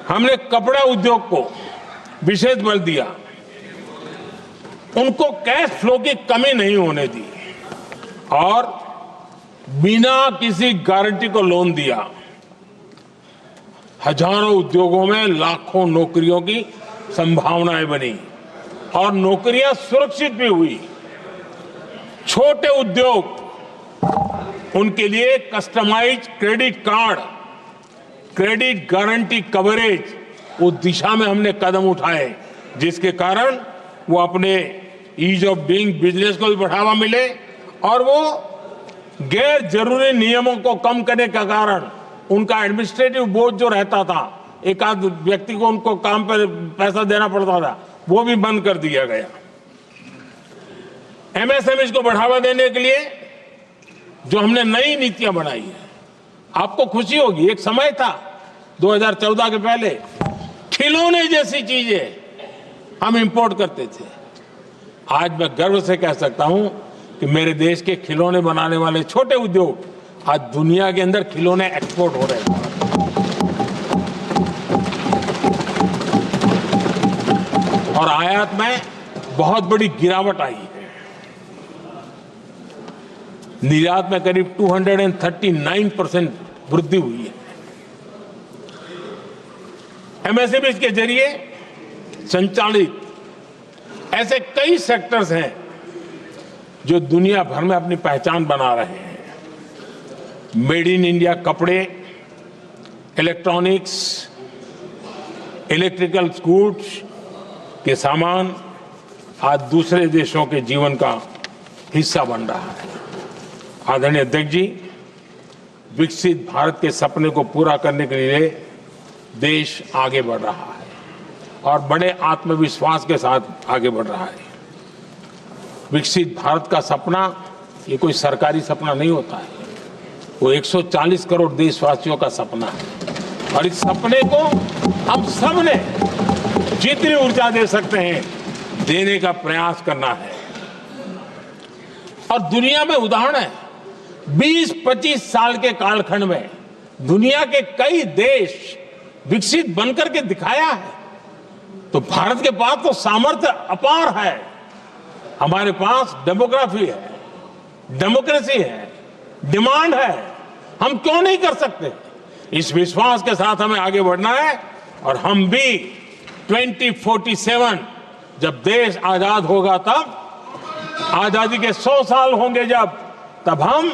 हमने कपड़ा उद्योग को विशेष बल दिया। उनको कैश फ्लो की कमी नहीं होने दी और बिना किसी गारंटी को लोन दिया। हजारों उद्योगों में लाखों नौकरियों की संभावनाएं बनी और नौकरियां सुरक्षित भी हुई। छोटे उद्योग, उनके लिए customize credit card, credit guarantee coverage, उस दिशा में हमने कदम उठाए जिसके कारण वो अपने ईज ऑफ डूइंग बिजनेस को भी बढ़ावा मिले और वो गैर जरूरी नियमों को कम करने का कारण उनका एडमिनिस्ट्रेटिव बोझ जो रहता था, एक आध व्यक्ति को उनको काम पर पैसा देना पड़ता था, वो भी बंद कर दिया गया। एमएसएमई को बढ़ावा देने के लिए जो हमने नई नीतियां बनाई है, आपको खुशी होगी, एक समय था 2014 के पहले खिलौने जैसी चीजें हम इंपोर्ट करते थे। आज मैं गर्व से कह सकता हूं कि मेरे देश के खिलौने बनाने वाले छोटे उद्योग आज दुनिया के अंदर खिलौने एक्सपोर्ट हो रहे हैं। और आयात में बहुत बड़ी गिरावट आई है। निर्यात में करीब 239% वृद्धि हुई है। एमएसएमई के जरिए संचालित ऐसे कई सेक्टर्स हैं जो दुनिया भर में अपनी पहचान बना रहे हैं। मेड इन इंडिया कपड़े, इलेक्ट्रॉनिक्स, इलेक्ट्रिकल गुड्स के सामान आज दूसरे देशों के जीवन का हिस्सा बन रहा है। आदरणीय अध्यक्ष जी, विकसित भारत के सपने को पूरा करने के लिए देश आगे बढ़ रहा है और बड़े आत्मविश्वास के साथ आगे बढ़ रहा है। विकसित भारत का सपना ये कोई सरकारी सपना नहीं होता है, वो 140 करोड़ देशवासियों का सपना है और इस सपने को हम सब ने जितनी ऊर्जा दे सकते हैं देने का प्रयास करना है। और दुनिया में उदाहरण है, 20-25 साल के कालखंड में दुनिया के कई देश विकसित बनकर के दिखाया है। तो भारत के पास तो सामर्थ्य अपार है। हमारे पास डेमोग्राफी है, डेमोक्रेसी है, डिमांड है। हम क्यों नहीं कर सकते? इस विश्वास के साथ हमें आगे बढ़ना है और हम भी 2047 जब देश आजाद होगा, तब आजादी के 100 साल होंगे जब, तब हम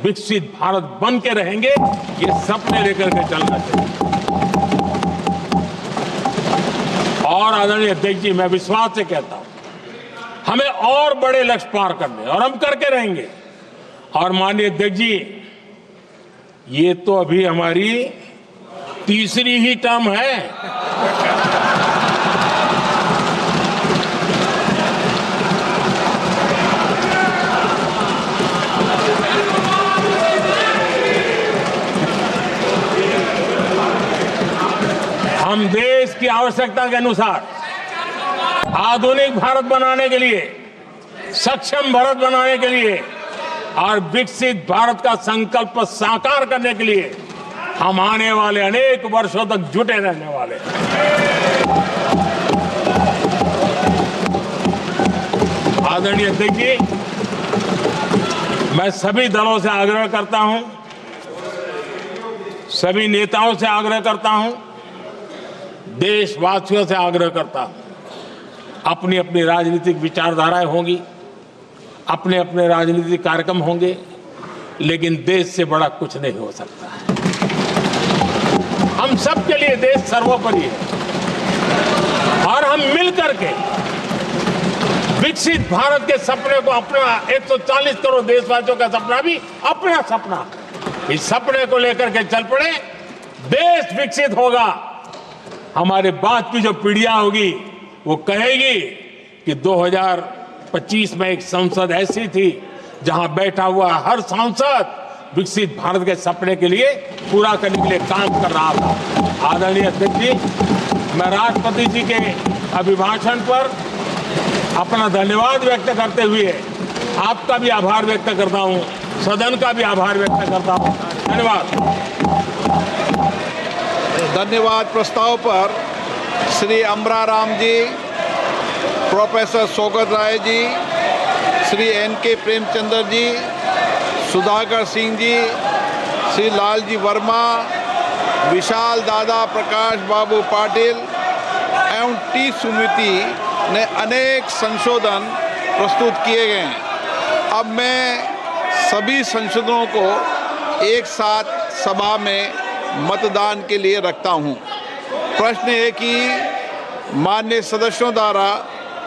विकसित भारत बन के रहेंगे। ये सपने लेकर के चलना चाहिए। और आदरणीय अध्यक्ष जी, मैं विश्वास से कहता हूं, हमें और बड़े लक्ष्य पार करने, और हम करके रहेंगे। और माननीय अध्यक्ष जी, ये तो अभी हमारी तीसरी ही टर्म है। हम देश की आवश्यकता के अनुसार आधुनिक भारत बनाने के लिए, सक्षम भारत बनाने के लिए और विकसित भारत का संकल्प साकार करने के लिए हम आने वाले अनेक वर्षों तक जुटे रहने वाले हैं। आदरणीय अध्यक्ष जी, मैं सभी दलों से आग्रह करता हूं, सभी नेताओं से आग्रह करता हूं, देशवासियों से आग्रह करता हूं, अपनी अपनी राजनीतिक विचारधाराएं होंगी, अपने अपने राजनीतिक कार्यक्रम होंगे, लेकिन देश से बड़ा कुछ नहीं हो सकता है। हम सब के लिए देश सर्वोपरि है और हम मिलकर के विकसित भारत के सपने को, अपना 140 करोड़ देशवासियों का सपना भी अपना सपना, इस सपने को लेकर के चल पड़े। देश विकसित होगा, हमारे बाद की जो पीढ़ियां होगी वो कहेगी कि 2025 में एक संसद ऐसी थी जहां बैठा हुआ हर सांसद विकसित भारत के सपने के लिए, पूरा करने के लिए काम कर रहा था। आदरणीय अध्यक्ष जी, मैं राष्ट्रपति जी के अभिभाषण पर अपना धन्यवाद व्यक्त करते हुए आपका भी आभार व्यक्त करता हूं, सदन का भी आभार व्यक्त करता हूं। धन्यवाद। धन्यवाद प्रस्ताव पर श्री अमरा राम जी, प्रोफेसर सौगत राय जी, श्री NK प्रेमचंद्र जी, सुधाकर सिंह जी, श्री लालजी वर्मा, विशाल दादा, प्रकाश बाबू पाटिल एवं टी सुमिति ने अनेक संशोधन प्रस्तुत किए गए हैं। अब मैं सभी संशोधनों को एक साथ सभा में मतदान के लिए रखता हूं। प्रश्न है कि माननीय सदस्यों द्वारा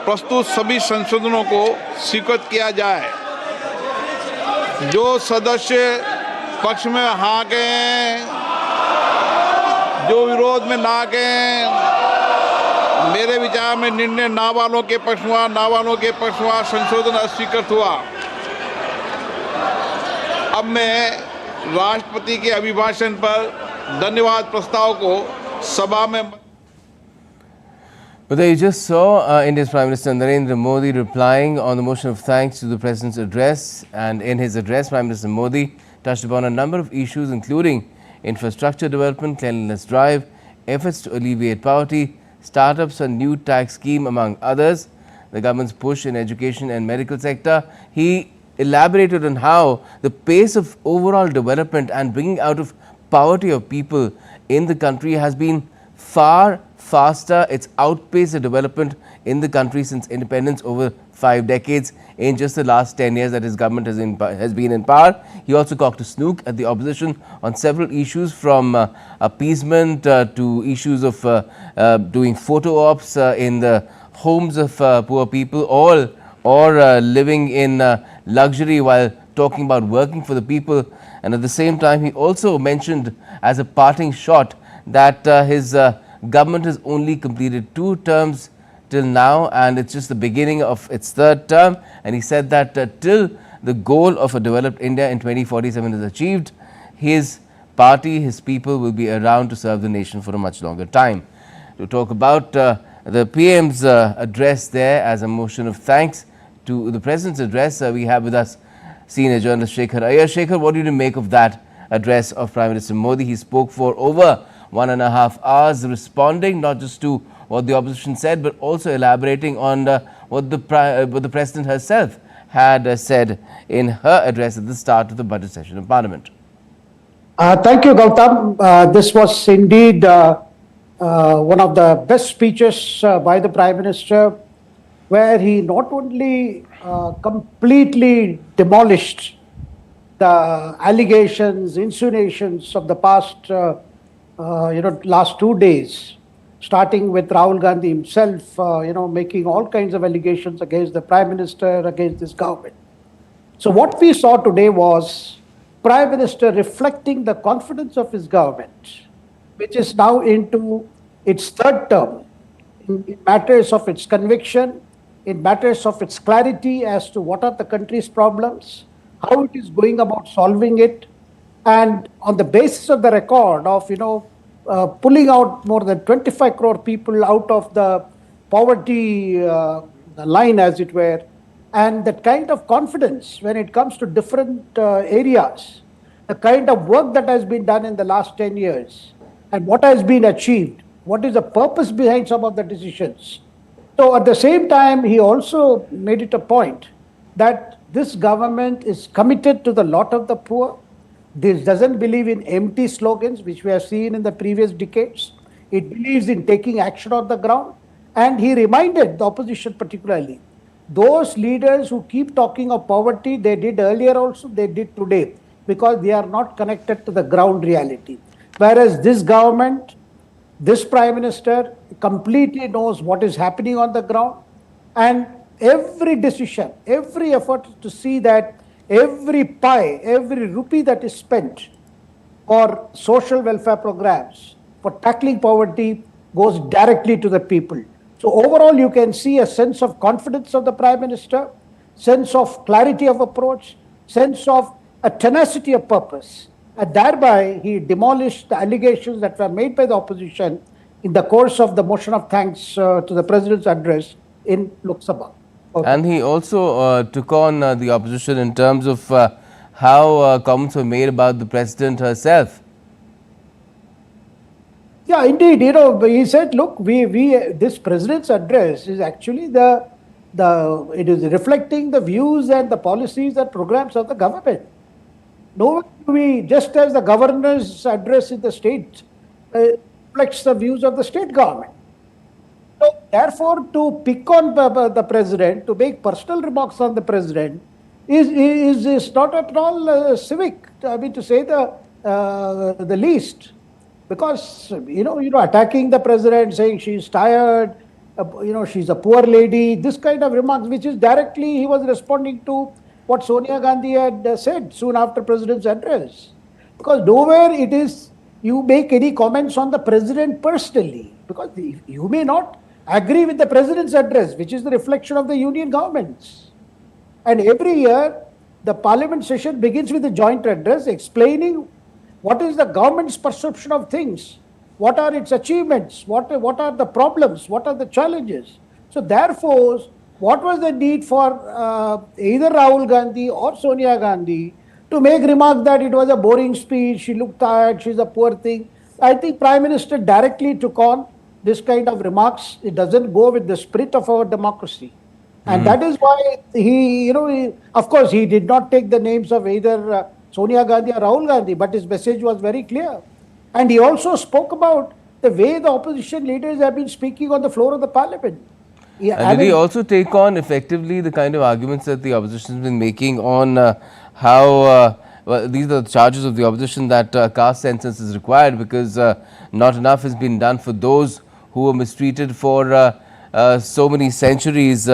प्रस्तुत सभी संशोधनों को स्वीकृत किया जाए। जो सदस्य पक्ष में हाँ कहें, जो विरोध में ना कहें, मेरे विचार में निर्णय ना वालों के पक्ष हुआ, ना वालों के पक्ष हुआ, संशोधन अस्वीकृत हुआ। अब मैं राष्ट्रपति के अभिभाषण पर धन्यवाद प्रस्ताव को सभा में। But there you just saw India's Prime Minister Narendra Modi replying on the motion of thanks to the President's address. And in his address, Prime Minister Modi touched upon a number of issues including infrastructure development, cleanliness drive, efforts to alleviate poverty, startups and new tax scheme among others, the government's push in education and medical sector. He elaborated on how the pace of overall development and bringing out of poverty of people in the country has been far faster. It's outpaced the development in the country since independence over 5 decades in just the last 10 years that his government has been in power. He also cocked a snook at the opposition on several issues from appeasement to issues of doing photo ops in the homes of poor people, all or living in luxury while talking about working for the people. And at the same time, he also mentioned as a parting shot that his government has only completed 2 terms till now, and it's just the beginning of its 3rd term. And he said that till the goal of a developed India in 2047 is achieved, his party, his people will be around to serve the nation for a much longer time. To talk about the PM's address there as a motion of thanks to the President's address, we have with us senior journalist Shekhar Iyer. Shekhar, what do you make of that address of Prime Minister Modi? He spoke for over 1.5 hours, responding not just to what the opposition said, but also elaborating on what the President herself had said in her address at the start of the budget session of Parliament. Thank you, Gautam. This was indeed one of the best speeches by the Prime Minister, where he not only completely demolished the allegations, insinuations of the past, last 2 days, starting with Rahul Gandhi himself, making all kinds of allegations against the Prime Minister, against this government. So what we saw today was Prime Minister reflecting the confidence of his government, which is now into its third term, in matters of its conviction, in matters of its clarity as to what are the country's problems, how it is going about solving it, and on the basis of the record of, pulling out more than 25 crore people out of the poverty line, as it were, and that kind of confidence when it comes to different areas, the kind of work that has been done in the last 10 years, and what has been achieved, what is the purpose behind some of the decisions. So at the same time, he also made it a point that this government is committed to the lot of the poor. This doesn't believe in empty slogans, which we have seen in the previous decades. It believes in taking action on the ground. And he reminded the opposition particularly, those leaders who keep talking of poverty, they did earlier also, they did today, because they are not connected to the ground reality. Whereas this government, this Prime Minister completely knows what is happening on the ground, and every decision, every effort to see that every pie, every rupee that is spent for social welfare programs, for tackling poverty, goes directly to the people. So overall, you can see a sense of confidence of the Prime Minister, sense of clarity of approach, sense of a tenacity of purpose. And thereby, he demolished the allegations that were made by the opposition in the course of the motion of thanks to the President's address in Lok Sabha. Okay. And he also took on the opposition in terms of how comments were made about the President herself. Yeah, indeed. He said, look, this President's address is actually it is reflecting the views and the policies and programs of the government. Just as the governor's address in the state reflects the views of the state government. So, therefore, to pick on the President, to make personal remarks on the President, is not at all civic. I mean, to say the least. Because, attacking the President, saying she's tired, she's a poor lady, this kind of remarks, which is directly, he was responding to what Sonia Gandhi had said soon after President's address. Because nowhere it is, you make any comments on the President personally. Because you may not agree with the President's address, which is the reflection of the union governments. And every year, the Parliament session begins with a joint address explaining what is the government's perception of things, what are its achievements, what are the problems, what are the challenges. So therefore, what was the need for either Rahul Gandhi or Sonia Gandhi to make remarks that it was a boring speech, she looked tired, she's a poor thing? I think Prime Minister directly took on this kind of remarks. It doesn't go with the spirit of our democracy. And that is why of course, he did not take the names of either Sonia Gandhi or Rahul Gandhi, but his message was very clear. And he also spoke about the way the opposition leaders have been speaking on the floor of the Parliament. Did he also take on effectively the kind of arguments that the opposition has been making on how, these are the charges of the opposition, that caste census is required because not enough has been done for those who were mistreated for so many centuries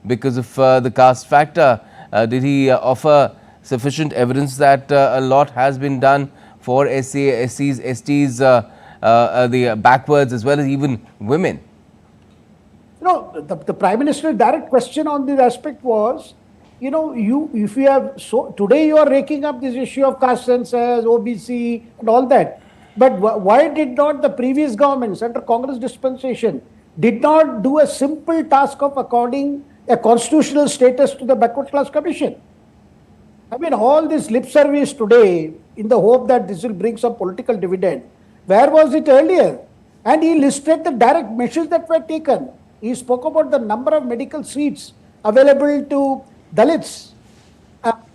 because of the caste factor? Did he offer sufficient evidence that a lot has been done for SCs, STs, the backwards, as well as even women? The Prime Minister's direct question on this aspect was, if you have, today you are raking up this issue of caste census, OBC and all that. But why did not the previous governments under Congress dispensation did not do a simple task of according a constitutional status to the Backward Class Commission? I mean, all this lip service today in the hope that this will bring some political dividend. Where was it earlier? And he listed the direct measures that were taken. He spoke about the number of medical seats available to Dalits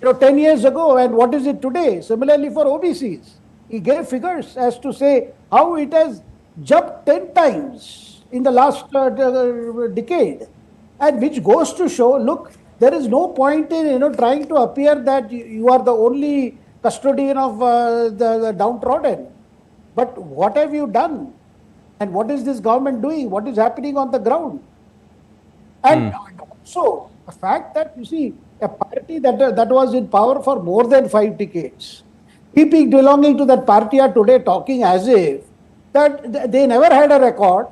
10 years ago, and what is it today? Similarly for OBCs. He gave figures as to say how it has jumped 10 times in the last decade, and which goes to show, look, there is no point in trying to appear that you are the only custodian of the downtrodden. But what have you done? And what is this government doing? What is happening on the ground? And also, the fact that, you see, a party that was in power for more than 5 decades, people belonging to that party are today talking as if that they never had a record,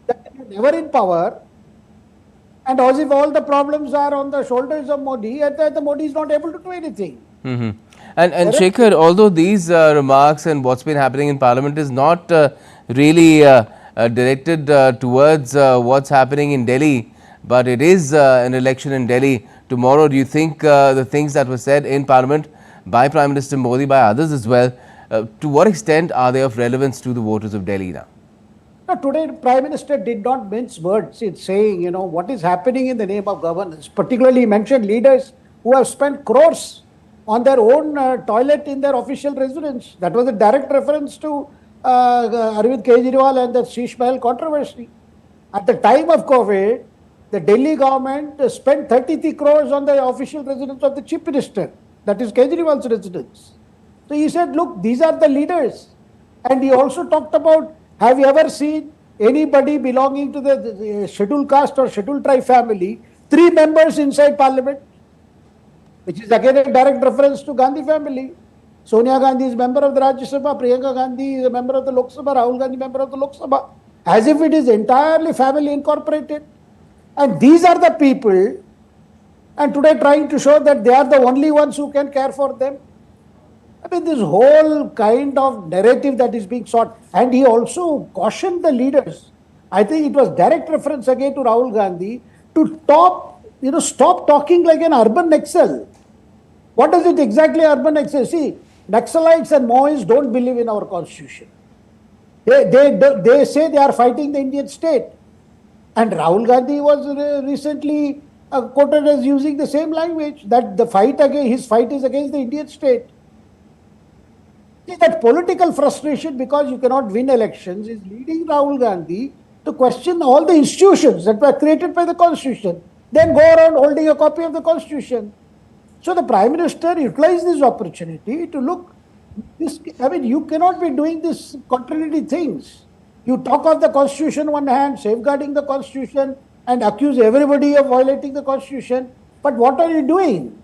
that they were never in power, and as if all the problems are on the shoulders of Modi, and that the Modi is not able to do anything. And Shekhar, although these remarks and what's been happening in Parliament is not really directed towards what's happening in Delhi, but it is an election in Delhi tomorrow, do you think the things that were said in Parliament by Prime Minister Modi, by others as well, to what extent are they of relevance to the voters of Delhi now? Today, the Prime Minister did not mince words in saying, what is happening in the name of governance. Particularly, he mentioned leaders who have spent crores on their own toilet in their official residence. That was a direct reference to Arvind Kejriwal and the Sheesh Mahal controversy. At the time of COVID, the Delhi government spent 33 crores on the official residence of the Chief Minister. That is Kejriwal's residence. So he said, look, these are the leaders. And he also talked about, have you ever seen anybody belonging to the scheduled caste or scheduled tribe family, 3 members inside Parliament? Which is again a direct reference to Gandhi family. Sonia Gandhi is member of the Rajya Sabha, Priyanka Gandhi is a member of the Lok Sabha, Rahul Gandhi member of the Lok Sabha. As if it is entirely family incorporated. And these are the people, and today trying to show that they are the only ones who can care for them. I mean, this whole kind of narrative that is being sought. And he also cautioned the leaders. I think it was direct reference again to Rahul Gandhi to stop talking like an urban Naxal. What is it exactly, urban Naxal? See, Naxalites and Maoists don't believe in our constitution. They say they are fighting the Indian state. And Rahul Gandhi was recently quoted as using the same language, that his fight is against the Indian state. See, that political frustration because you cannot win elections is leading Rahul Gandhi to question all the institutions that were created by the constitution, then go around holding a copy of the constitution. So the Prime Minister utilized this opportunity to look, you cannot be doing this contradictory things. You talk of the constitution on one hand, safeguarding the constitution, and accuse everybody of violating the constitution. But what are you doing?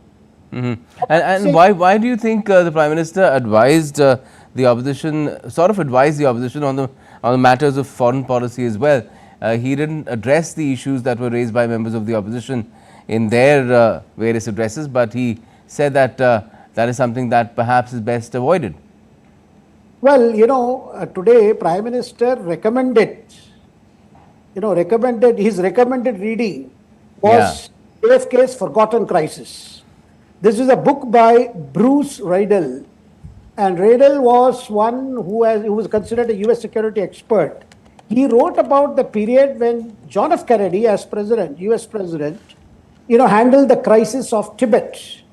And why do you think the Prime Minister advised the opposition, on the matters of foreign policy as well? He didn't address the issues that were raised by members of the opposition in their various addresses, but he said that that is something that perhaps is best avoided. Well, today Prime Minister recommended his recommended reading was JFK's Forgotten Crisis. This is a book by Bruce Riedel, and Riedel was one who was considered a US security expert. He wrote about the period when John F. Kennedy, as president, US president, handled the crisis of Tibet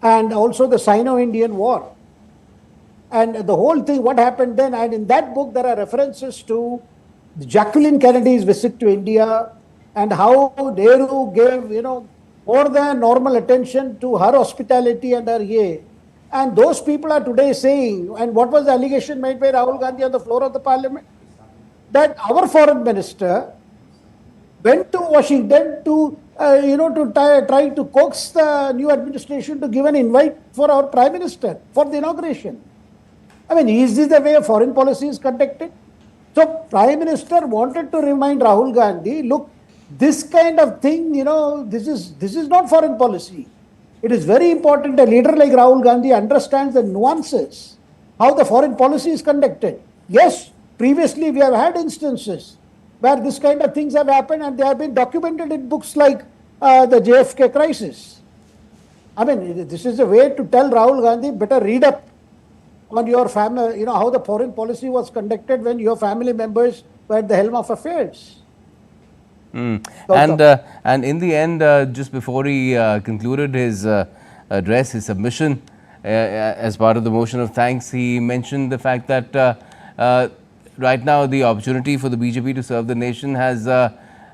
and also the Sino-Indian War. And the whole thing, what happened then, and in that book there are references to Jacqueline Kennedy's visit to India and how Nehru gave, more than normal attention to her hospitality and her yay. And those people are today saying, and what was the allegation made by Rahul Gandhi on the floor of the parliament? That our foreign minister went to Washington to try to coax the new administration to give an invite for our Prime Minister for the inauguration. I mean, is this the way foreign policy is conducted? So, Prime Minister wanted to remind Rahul Gandhi, look, this kind of thing, this is not foreign policy. It is very important a leader like Rahul Gandhi understands the nuances, how the foreign policy is conducted. Yes, previously we have had instances where this kind of things have happened and they have been documented in books like the JFK crisis. I mean, this is a way to tell Rahul Gandhi, better read up on your family, how the foreign policy was conducted when your family members were at the helm of affairs. And in the end, just before he concluded his address, his submission, as part of the motion of thanks, he mentioned the fact that right now the opportunity for the BJP to serve the nation has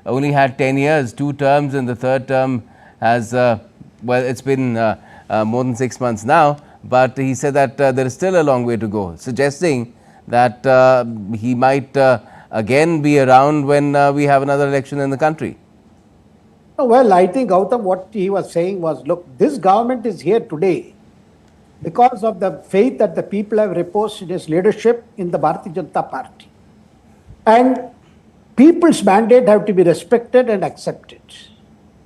only had 10 years, 2 terms, and the third term has, well, it's been more than 6 months now. But he said that there is still a long way to go, suggesting that he might again be around when we have another election in the country. Well, I think, Gautam, what he was saying was, look, this government is here today because of the faith that the people have reposed in his leadership in the Bharatiya Janata Party. And people's mandate have to be respected and accepted.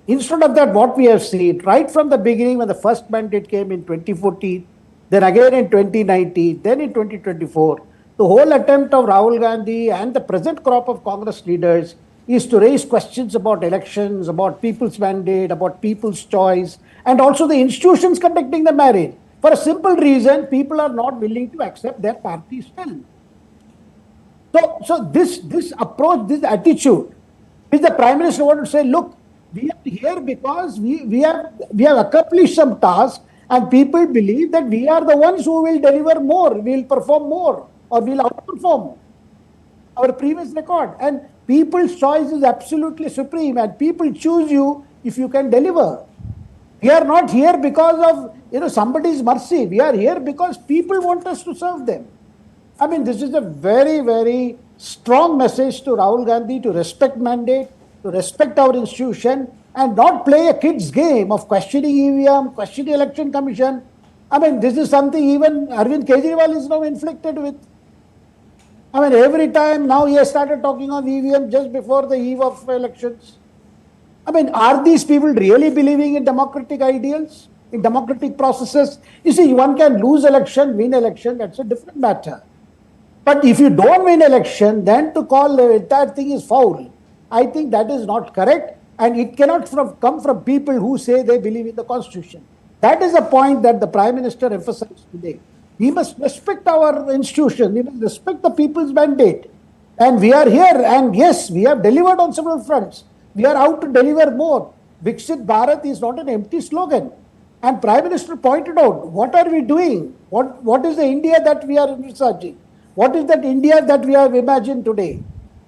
Instead of that, what we have seen right from the beginning, when the first mandate came in 2014, then again in 2019, then in 2024, the whole attempt of Rahul Gandhi and the present crop of Congress leaders is to raise questions about elections, about people's mandate, about people's choice, and also the institutions conducting the marriage. For a simple reason, people are not willing to accept their party's will. So this approach, this attitude, which the Prime Minister wanted to say, look, we are here because we have accomplished some task, and people believe that we are the ones who will deliver more, will perform more, or will outperform our previous record. And people's choice is absolutely supreme, and people choose you if you can deliver. We are not here because of somebody's mercy. We are here because people want us to serve them. I mean, this is a very, very strong message to Rahul Gandhi to respect mandate, to respect our institution, and not play a kid's game of questioning EVM, questioning Election Commission. I mean, this is something even Arvind Kejriwal is now inflicted with. I mean, every time now he has started talking on EVM just before the eve of elections. I mean, are these people really believing in democratic ideals, in democratic processes? You see, one can lose election, win election, that's a different matter. But if you don't win election, then to call the entire thing is foul, I think that is not correct, and it cannot come from people who say they believe in the Constitution. That is a point that the Prime Minister emphasized today. We must respect our institution, we must respect the people's mandate. And we are here, and yes, we have delivered on several fronts. We are out to deliver more. Viksit Bharat is not an empty slogan. And Prime Minister pointed out, what are we doing? What is the India that we are researching? What is that India that we have imagined today?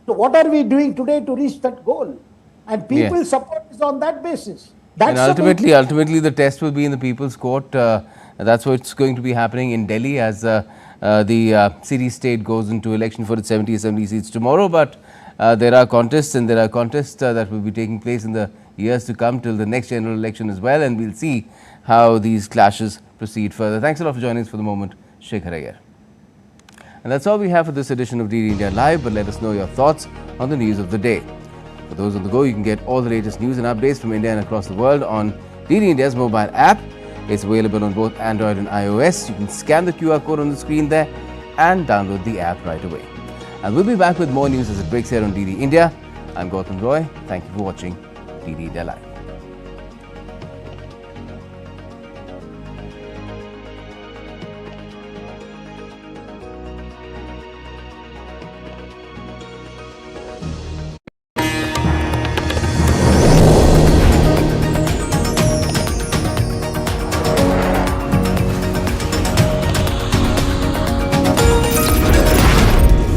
So what are we doing today to reach that goal? And people's support is on that basis. And ultimately, the test will be in the People's Court. That's what's going to be happening in Delhi as the city-state goes into election for its 70 assembly seats tomorrow. But there are contests, and there are contests that will be taking place in the years to come till the next general election as well. And we'll see how these clashes proceed further. Thanks a lot for joining us for the moment, Shekhar Iyer. And that's all we have for this edition of DD India Live, but let us know your thoughts on the news of the day. For those on the go, you can get all the latest news and updates from India and across the world on DD India's mobile app. It's available on both Android and iOS. You can scan the QR code on the screen there and download the app right away. And we'll be back with more news as it breaks here on DD India. I'm Gautam Roy. Thank you for watching DD India Live.